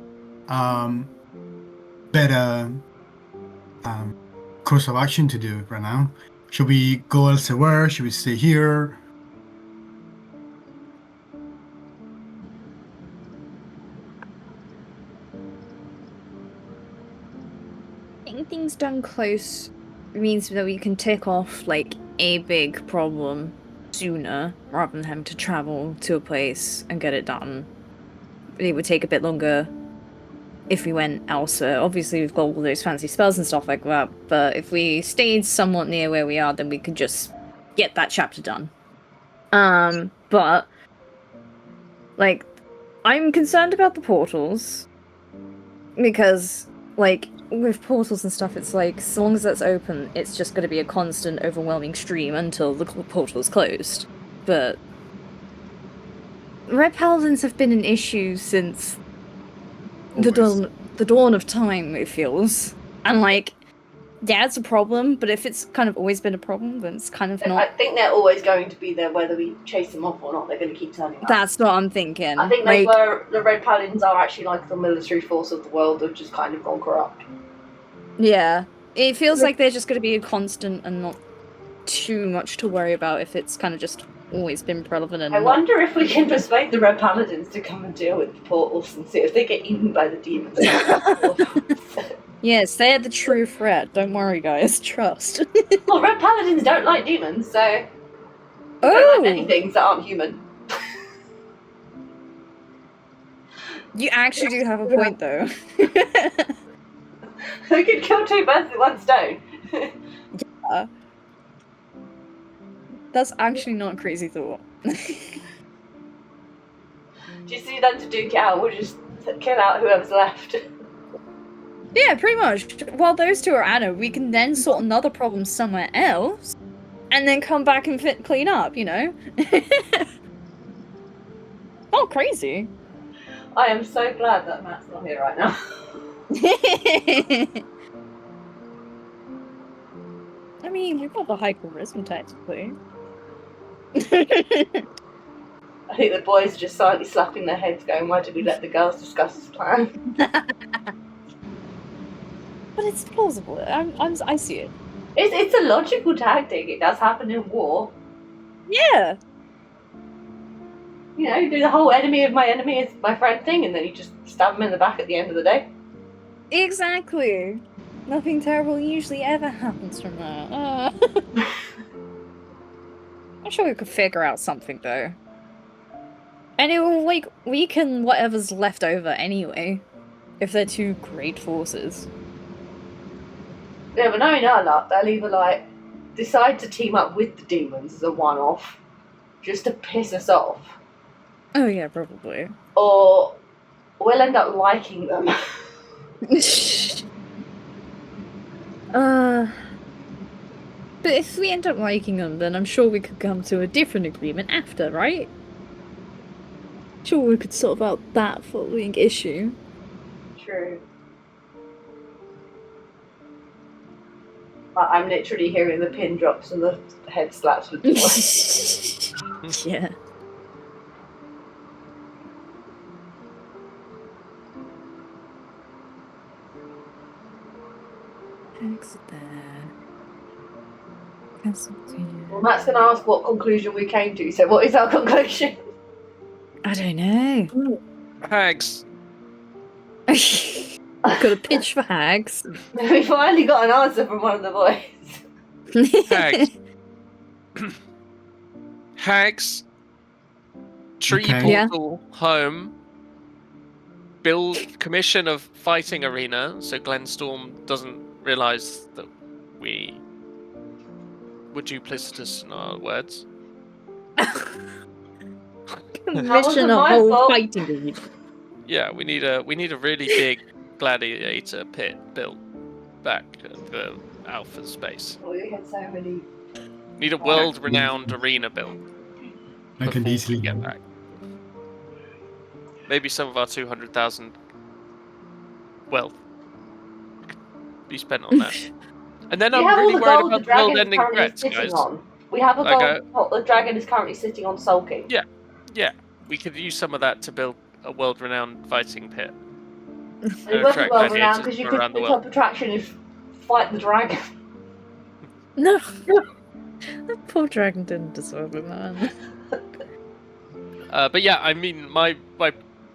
better course of action to do right now. Should we go elsewhere? Should we stay here? I think things done close means that we can tick off like a big problem sooner rather than having to travel to a place and get it done. It would take a bit longer if we went elsewhere. Obviously, we've got all those fancy spells and stuff like that, but if we stayed somewhat near where we are, then we could just get that chapter done. But like, I'm concerned about the portals because, like, with portals and stuff, it's like, so long as that's open, it's just going to be a constant, overwhelming stream until the portal's closed. But Red Paladins have been an issue since the dawn of time, it feels. And, like, yeah, it's a problem, but if it's kind of always been a problem, then it's kind of I not. think they're always going to be there, whether we chase them off or not. They're going to keep turning up. That's what I'm thinking. I think like, that's where the Red Paladins are actually like the military force of the world, have just kind of gone corrupt. yeah, it feels like they're just going to be a constant and not too much to worry about if it's kind of just always been relevant. And I wonder if we can persuade the Red Paladins to come and deal with the portals and see if they get eaten by the demons. Yes, they're the true threat. Don't worry, guys. Trust. Well, Red Paladins don't like demons, so they don't like many things that aren't human. You actually do have a point, though. They could kill two birds with one stone. That's actually not a crazy thought. Do you see them to duke it out? We'll just kill out whoever's left. Yeah, pretty much. While those two are at it, we can then sort another problem somewhere else, and then come back and clean up, you know? Not crazy. I am so glad that Matt's not here right now. I mean, we've got the high charisma, technically. I think the boys are just silently slapping their heads going, why did we let the girls discuss this plan? But it's plausible. I see it. It's a logical tactic. It does happen in war. Yeah. You know, you do the whole enemy of my enemy is my friend thing, and then you just stab them in the back at the end of the day. Exactly. Nothing terrible usually ever happens from that. I'm sure we could figure out something, though. And it will, like, weaken whatever's left over anyway. If they're two great forces. Yeah, but knowing our luck, they'll either, like, decide to team up with the demons as a one-off, just to piss us off. Oh yeah, probably. Or we'll end up liking them. But if we end up liking them, then I'm sure we could come to a different agreement after, right? Sure, we could sort out that following issue. True. I'm literally hearing the pin drops and the head slaps with the voice. Yeah. Exit there. Well, Matt's going to ask what conclusion we came to, so what is our conclusion? I don't know. Hags. Got a pitch for hags. We finally got an answer from one of the boys. Hags. Hags. Tree Okay. portal home. Build commission of fighting arena so Glenstorm doesn't realise that we were duplicitous in our words. Commission a my whole fault. fighting arena. Yeah, we need a really big gladiator pit built back at the Alpha space. Oh, we had so many. Need a world-renowned arena built. I can before easily we get back. Maybe some of our 200,000 wealth could be spent on that. And then We I'm have really all the worried gold the about the dragon is world-ending currently threats, sitting guys. on. We have a Like gold pot the dragon is currently sitting on sulking. Yeah. Yeah, we could use some of that to build a world-renowned fighting pit. And it won't be attract well renowned gladiators because you from could, around the the world. top attraction is fight the dragon. No. That poor dragon didn't deserve it, man. But yeah, I mean, my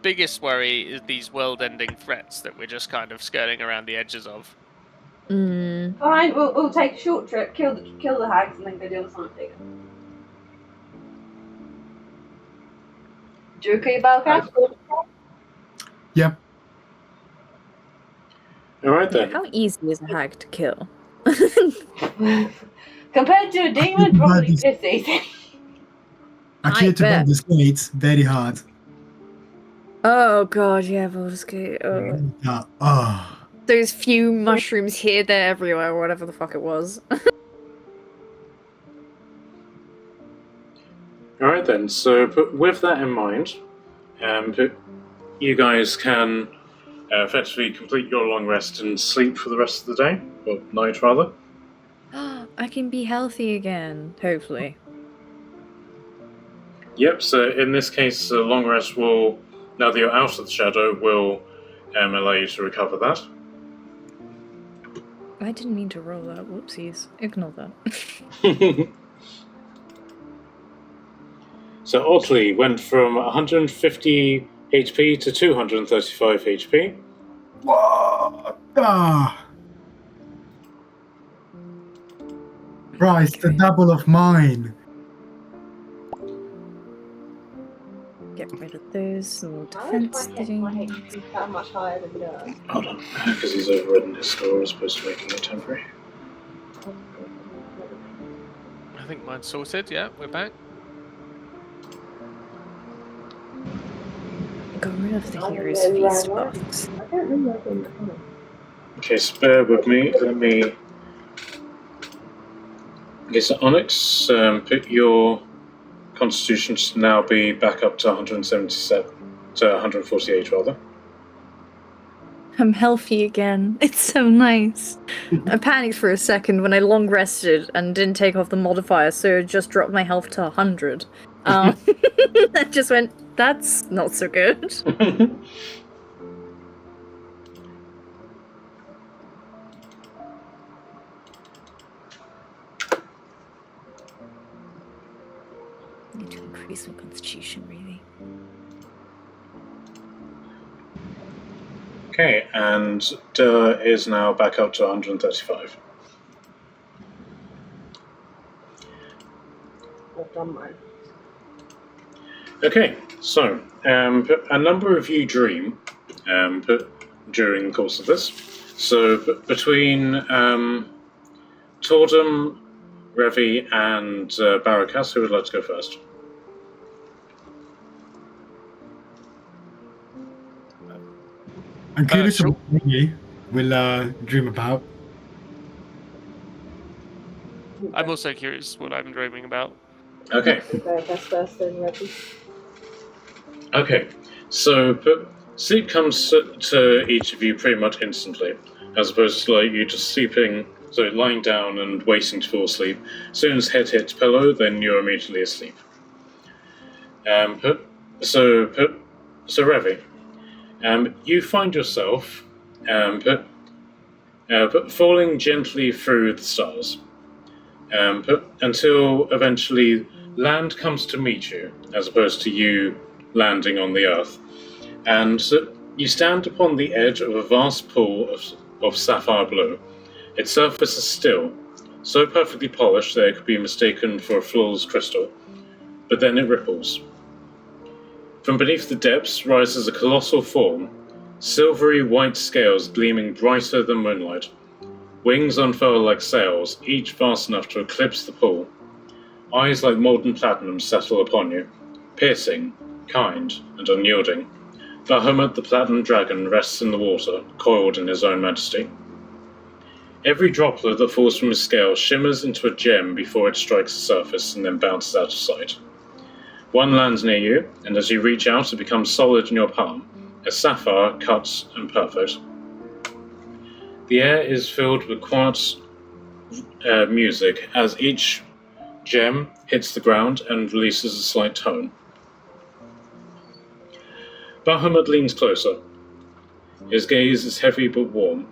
biggest worry is these world-ending threats that we're just kind of skirting around the edges of. Mm. Fine, we'll take a short trip, kill the hags, and then go deal with something bigger. Do you agree, Belka? Yep. All right then. How easy is a hag to kill? Compared to a demon, probably just easy. Actually, to bet. build the gates, very hard. Oh god, yeah, Baldur's Gate. Oh. Those few mushrooms here, there, everywhere, whatever the fuck it was. All right then. So, but with that in mind, you guys can effectively complete your long rest and sleep for the rest of the day, or night rather. I can be healthy again, hopefully. Yep. So in this case, the long rest will, now that you're out of the shadow, will allow you to recover that. I didn't mean to roll that. Whoopsies. Ignore that. So oddly, went from 150 HP to 235 HP. What? Christ, the double of mine. Get rid of those little How did defense my things. HP that much higher than yours? Hold on, because he's overridden his score as opposed to making it temporary. I think mine's sorted. Yeah, we're back. Got rid of the hero's feast buffs. I don't remember. Okay, so bear with me. Let me. Okay, so Onyx, put your constitution to now be back up to 177, to 148 rather. I'm healthy again. It's so nice. I panicked for a second when I long rested and didn't take off the modifier, so it just dropped my health to 100. I just went, that's not so good. I need to increase my constitution, really. Okay, and is now back up to 135. I've done mine. Okay, so a number of you dream during the course of this. So between Tordum, Revi, and Barakas, who would like to go first? I'm curious Sure. what you will dream about. I'm also curious what I'm dreaming about. Okay. Best first then, Reggie. Okay, so sleep comes to each of you pretty much instantly, as opposed to like you just sleeping, so lying down and waiting to fall asleep. As soon as head hits pillow, then you're immediately asleep. So Revi, you find yourself falling gently through the stars, until eventually land comes to meet you, as opposed to you landing on the earth. And you stand upon the edge of a vast pool of sapphire blue. Its surface is still, so perfectly polished that it could be mistaken for a flawless crystal. But then it ripples. From beneath the depths rises a colossal form, silvery white scales gleaming brighter than moonlight. Wings unfurl like sails, each vast enough to eclipse the pool. Eyes like molten platinum settle upon you, piercing, kind, and unyielding. Bahamut the platinum dragon rests in the water, coiled in his own majesty. Every droplet that falls from his scale shimmers into a gem before it strikes the surface and then bounces out of sight. One lands near you, and as you reach out, it becomes solid in your palm, a sapphire cut and perfect. The air is filled with quiet music as each gem hits the ground and releases a slight tone. Bahamut leans closer. His gaze is heavy but warm.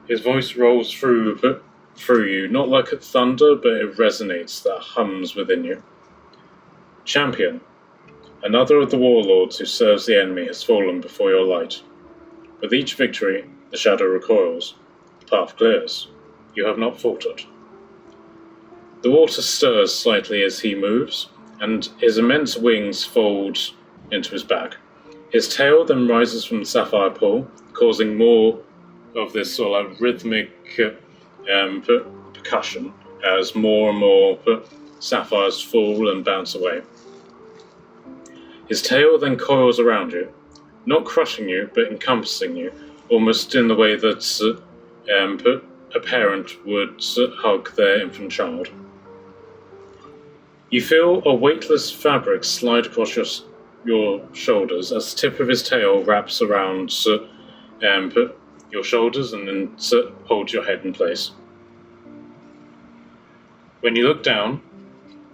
His voice rolls through you, not like a thunder, but it resonates, that hums within you. Champion, another of the warlords who serves the enemy has fallen before your light. With each victory, the shadow recoils, the path clears, you have not faltered. The water stirs slightly as he moves, and his immense wings fold into his back. His tail then rises from the sapphire pool, causing more of this sort of rhythmic percussion as more and more sapphires fall and bounce away. His tail then coils around you, not crushing you, but encompassing you, almost in the way that a parent would hug their infant child. You feel a weightless fabric slide across your shoulders as the tip of his tail wraps around your shoulders and then holds your head in place. When you look down,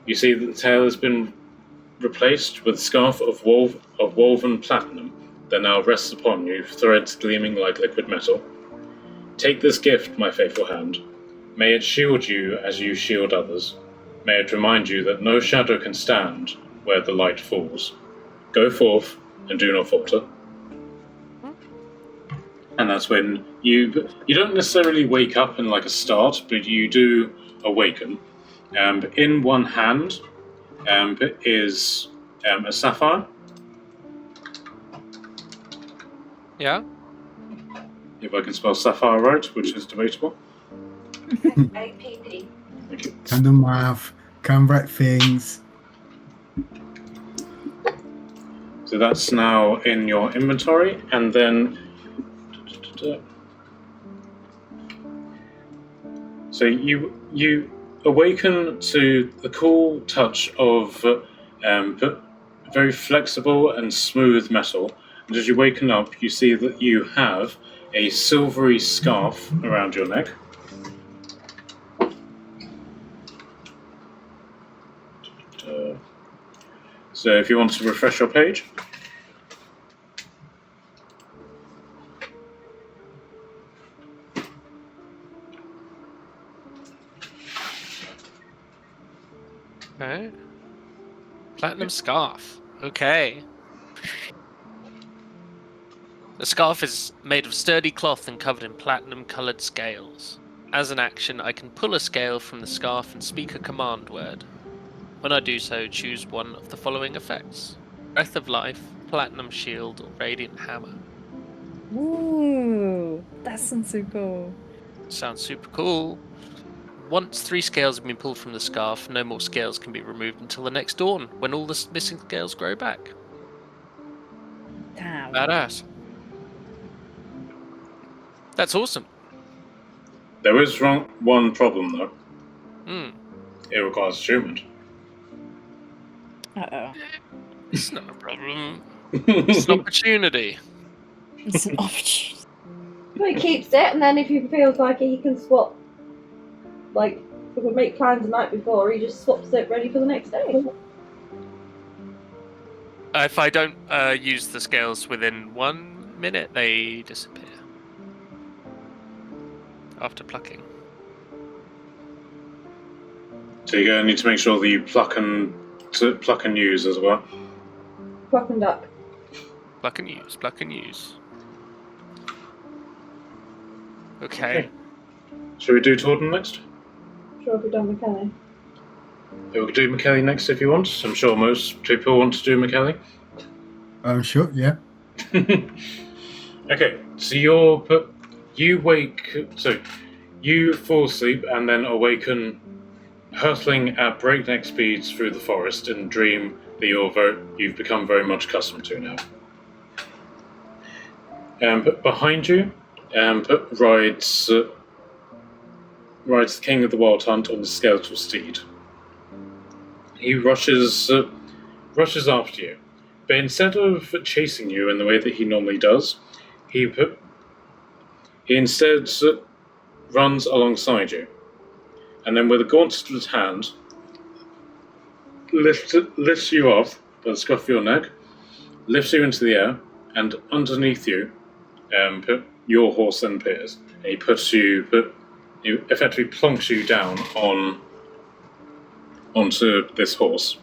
you see that the tail has been replaced with a scarf of woven platinum that now rests upon you, threads gleaming like liquid metal. Take this gift, my faithful hand. May it shield you as you shield others. May it remind you that no shadow can stand where the light falls. Go forth and do not falter. And that's when you don't necessarily wake up in like a start, but you do awaken. In one hand is a sapphire. Yeah. If I can spell sapphire right, which is debatable. APP. Thank you. Can do math, can write things. So that's now in your inventory, and then so you awaken to the cool touch of very flexible and smooth metal. And as you waken up, you see that you have a silvery scarf around your neck. So if you want to refresh your page. Okay. Platinum scarf. Okay. The scarf is made of sturdy cloth and covered in platinum-colored scales. As an action, I can pull a scale from the scarf and speak a command word. When I do so, choose one of the following effects: Breath of Life, Platinum Shield, or Radiant Hammer. Ooh, that sounds so cool. Sounds super cool. Once 3 scales have been pulled from the scarf, no more scales can be removed until the next dawn, when all the missing scales grow back. Damn. Badass. That's awesome. There is one problem though. Hmm. It requires attunement. Uh-oh. It's not a problem. It's an opportunity. It's an opportunity. Well, he keeps it, and then if he feels like it, he can swap. Like, if we make plans the night before, he just swaps it ready for the next day. If I don't use the scales within 1 minute, they disappear. After plucking. So you're going to need to make sure that you pluck and use as well. Pluck and duck. Pluck and use, pluck and use. Okay. Shall we do Torden next? Sure, if we've done McKelly. Yeah, we could do McKelly next if you want. I'm sure most people want to do McKelly. Sure, yeah. Okay, so you fall asleep and then awaken hurtling at breakneck speeds through the forest in a dream that you've become very much accustomed to now. But behind you rides the king of the wild hunt on the skeletal steed. He rushes after you, but instead of chasing you in the way that he normally does, he instead runs alongside you, and then with a gauntleted hand lifts you off by the scruff of your neck, lifts you into the air, and underneath you, your horse then appears. And he effectively plonks you down onto this horse.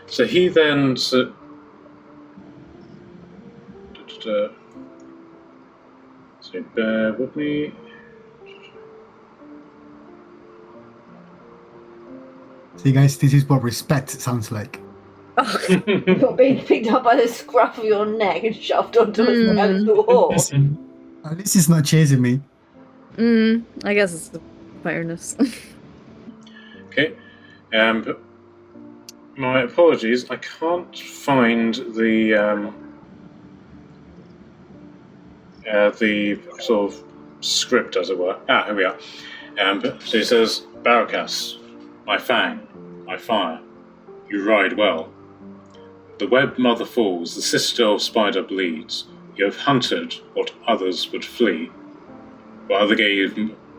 So he then So bear with me. See, guys, this is what respect sounds like. Oh, You're being picked up by the scruff of your neck and shoved onto a skeletal horse. At least it's not chasing me. I guess it's a bonus. Okay. But my apologies. I can't find the sort of script, as it were. Here we are. So he says, Barracas, my fang, my fire, you ride well. The web mother falls, the citadel spider bleeds. You have hunted what others would flee. While other gave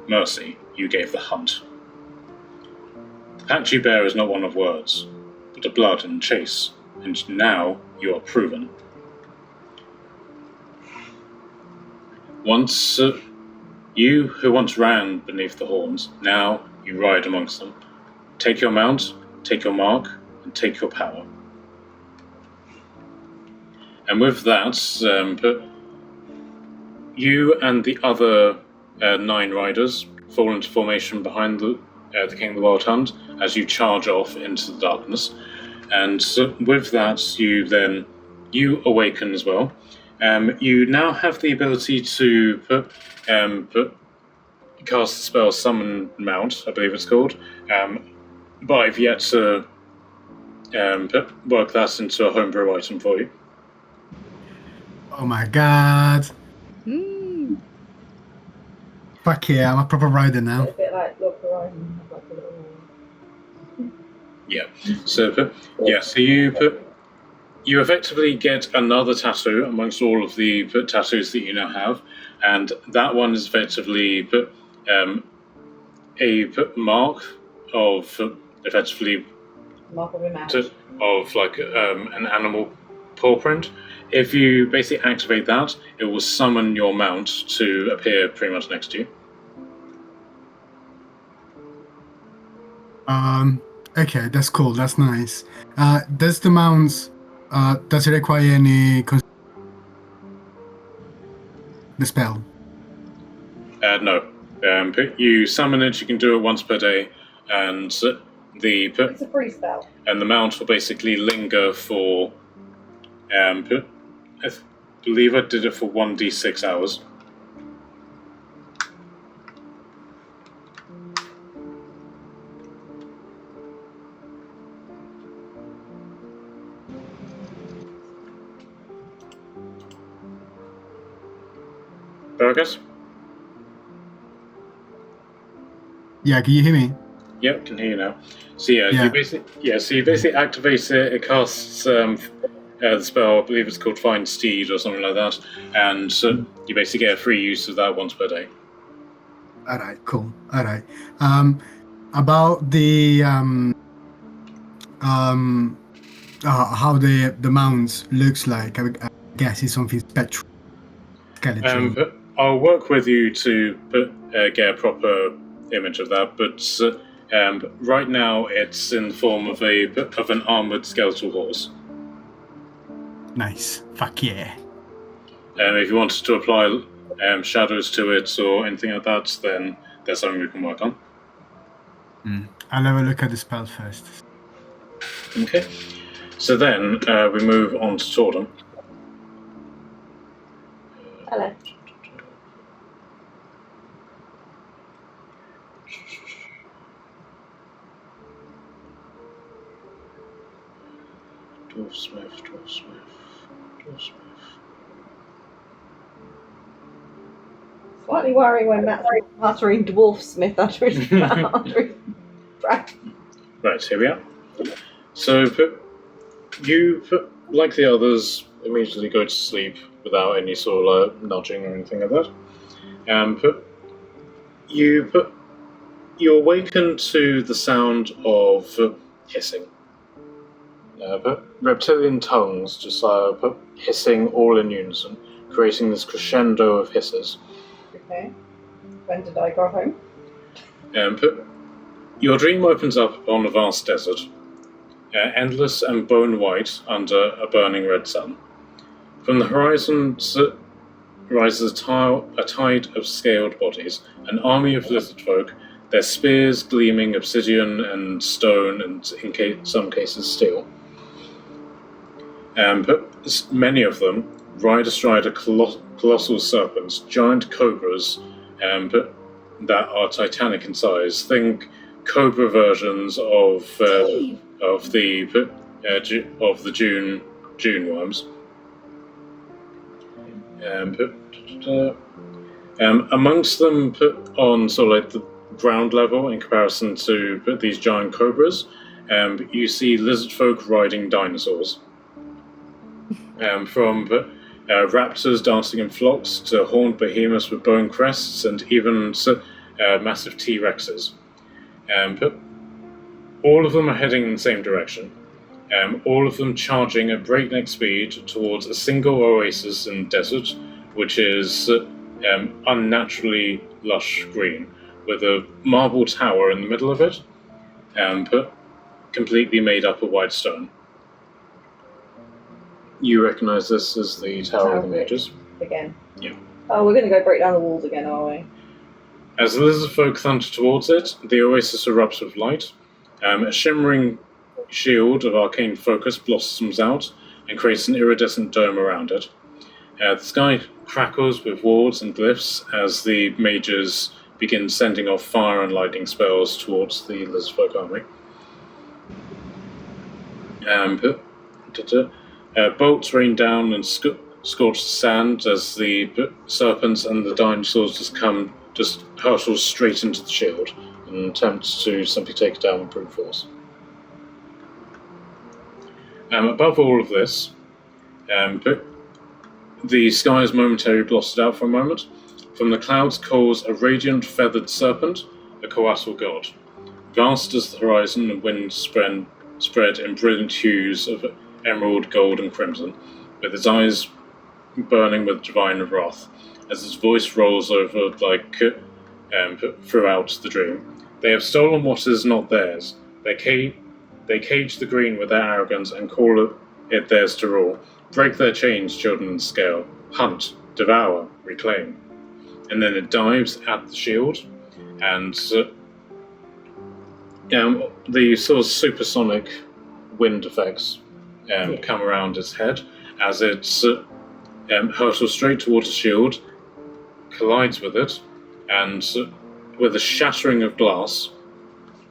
mercy, you gave the hunt. The pact you bear is not one of words, but of blood and chase, and now you are proven. Once you who once ran beneath the horns, now you ride amongst them. Take your mount, take your mark, and take your power. And with that, you and the other 9 riders fall into formation behind the King of the Wild Hunt as you charge off into the darkness. And with that, you awaken as well. You now have the ability to cast the spell Summon Mount, I believe it's called. But I've yet to work that into a homebrew item for you. Oh my god. Fuck yeah, I'm a proper rider now. A bit like Look Horizon. Like a little... Yeah. So you effectively get another tattoo amongst all of the tattoos that you now have, and that one is effectively a mark of effectively Mark of a mount. of like an animal paw print. If you basically activate that, it will summon your mount to appear pretty much next to you. Okay, that's cool. That's nice. Does the mount does it require any the spell? No. You summon it. You can do it once per day, and It's a free spell. and the mount will basically linger for. I believe I did it for 1d6 hours. Vargas? Yeah, can you hear me? Yep, can hear you now. So yeah, Yeah. you basically activate it. It casts the spell. I believe it's called Find Steed or something like that, and you basically get a free use of that once per day. All right, cool. All right. About the how the mount looks like, I guess it's something spectral, skeletal. But I'll work with you to get a proper image of that. But right now, it's in the form of an armored skeletal horse. Nice. Fuck yeah. If you wanted to apply shadows to it or anything like that, then that's something we can work on. I'll have a look at the spell first. Okay. So then we move on to Tordum. Hello. Dwarfsmith. Slightly worrying when Matt's muttering dwarfsmith under his breath. Right, here we are. So you, like the others, immediately go to sleep without any sort of nudging or anything like that. You awaken to the sound of hissing. Reptilian tongues just hissing all in unison, creating this crescendo of hisses. Okay. When did I go home? Your dream opens up on a vast desert, endless and bone white under a burning red sun. From the horizon, rises a tide of scaled bodies, an army of lizard folk, their spears gleaming obsidian and stone, and in some cases steel. But many of them ride astride of colossal serpents, giant cobras, that are titanic in size. Think cobra versions of the June worms. Amongst them, put on sort of like the ground level in comparison to these giant cobras, you see lizard folk riding dinosaurs. From raptors dancing in flocks to horned behemoths with bone crests, and even massive T-Rexes. But all of them are heading in the same direction. All of them charging at breakneck speed towards a single oasis in the desert, which is unnaturally lush green, with a marble tower in the middle of it, but completely made up of white stone. You recognize this as the Tower of the Mages? Again. Yeah. Oh, we're going to go break down the walls again, are we? As the lizard folk thunder towards it, the oasis erupts with light. A shimmering shield of arcane focus blossoms out and creates an iridescent dome around it. The sky crackles with wards and glyphs as the mages begin sending off fire and lightning spells towards the lizard folk army. Bolts rain down and scorch the sand as the serpents and the dinosaurs just hurtle straight into the shield and attempt to simply take it down with brute force. Above all of this, the sky is momentarily blotted out for a moment. From the clouds calls a radiant feathered serpent, a colossal god. Vast as the horizon and wind spread in brilliant hues of emerald, gold, and crimson, with his eyes burning with divine wrath, as his voice rolls over throughout the dream. They have stolen what is not theirs. They cage the green with their arrogance and call it theirs to rule. Break their chains, children in scale. Hunt, devour, reclaim. And then it dives at the shield, and the sort of supersonic wind effects come around its head as it hurtles straight towards the shield, collides with it, and with a shattering of glass,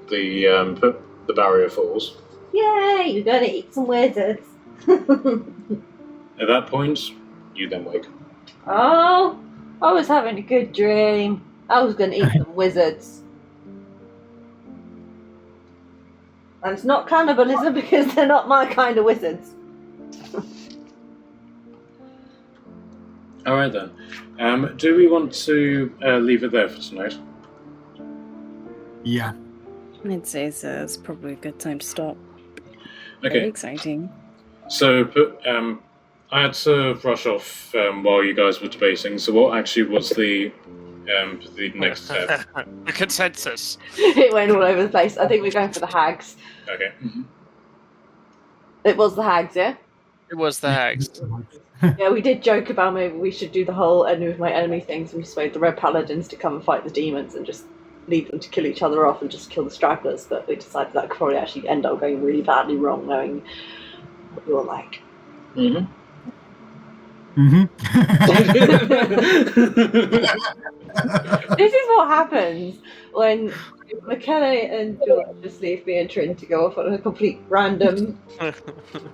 the barrier falls. Yay! You're going to eat some wizards. At that point, you then wake. Oh, I was having a good dream. I was going to eat some wizards. And it's not cannibalism because they're not my kind of wizards. Alright then. Do we want to leave it there for tonight? Yeah. I'd say so. It's probably a good time to stop. Okay. Very exciting. So, I had to rush off while you guys were debating. So, what actually was the next step? The consensus. It went all over the place. I think we're going for the hags. Okay. It was the hags, yeah? It was the hags. Yeah, we did joke about maybe we should do the whole enemy of my enemy things and persuade the red paladins to come and fight the demons and just leave them to kill each other off and just kill the stragglers, but we decided that could probably actually end up going really badly wrong, knowing what you're like. Mm-hmm. This is what happens when McKenna and George just leave me and Trin to go off on a complete random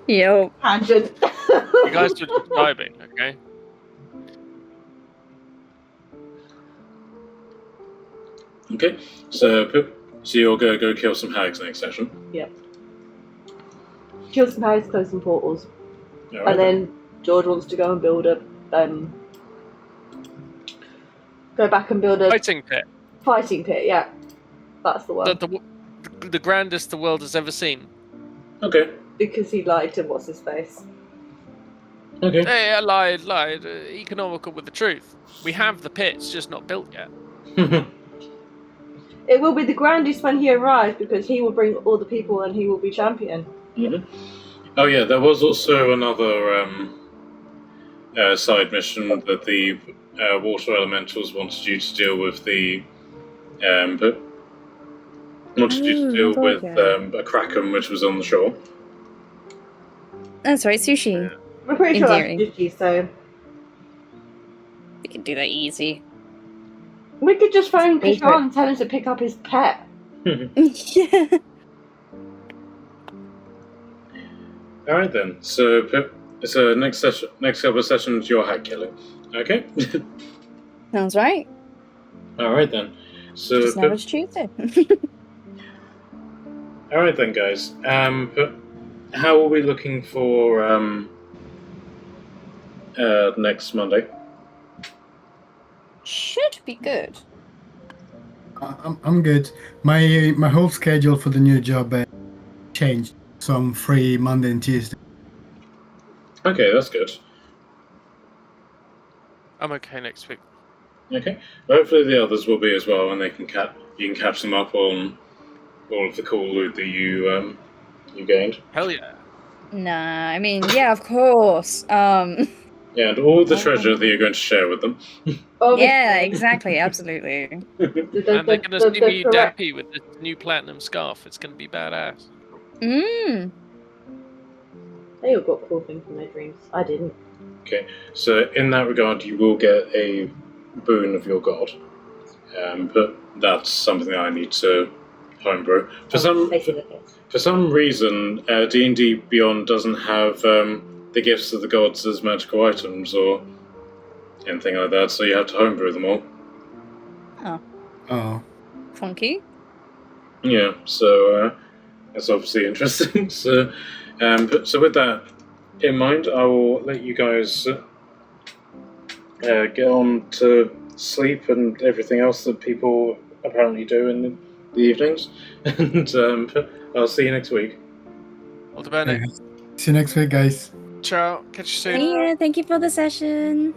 Yo. tangent. You guys were just vibing, okay? Okay. So you're going to go kill some hags next session. Yep. Kill some hags, close some portals. All right, And then George wants to go and build a go back and build a Fighting pit. fighting pit, yeah. That's the one. The grandest the world has ever seen. Okay. Because he lied to what's his face. Okay. Hey, I lied. Economical with the truth. We have the pits, just not built yet. It will be the grandest when he arrives because he will bring all the people and he will be champion. Mm-hmm. Oh yeah, there was also another side mission that the water elementals wanted you to deal with the wanted you to deal with a kraken which was on the shore. That's right, sushi. I'm pretty In sure theory. that's sushi, so We can do that easy. we could just phone Favorite. Kishan and tell him to pick up his pet. Yeah. All right then. So next couple of sessions, you're hat killing. Okay. Sounds right. All right then. So Just never Tuesday. all right then, guys. How are we looking for next Monday? Should be good. I'm good. My whole schedule for the new job changed, so I'm free Monday and Tuesday. Okay, that's good. I'm okay next week. Okay. Hopefully the others will be as well, and you can catch them up on all of the cool loot that you gained. Hell yeah. Nah, I mean, yeah, of course. Yeah, and all the treasure that you're going to share with them. Yeah, exactly, absolutely. And they're going to see me dappy with this new platinum scarf. It's going to be badass. Mmm. They all got cool things in their dreams. I didn't. Okay, so in that regard, you will get a boon of your god, but that's something that I need to homebrew. For some reason, D&D Beyond doesn't have the gifts of the gods as magical items or anything like that, so you have to homebrew them all. Oh, Funky. Yeah, so that's obviously interesting. So with that in mind, I will let you guys get on to sleep and everything else that people apparently do in the evenings. And I'll see you next week. All the better. see you next week, guys. Ciao. Catch you soon. Yeah, thank you for the session.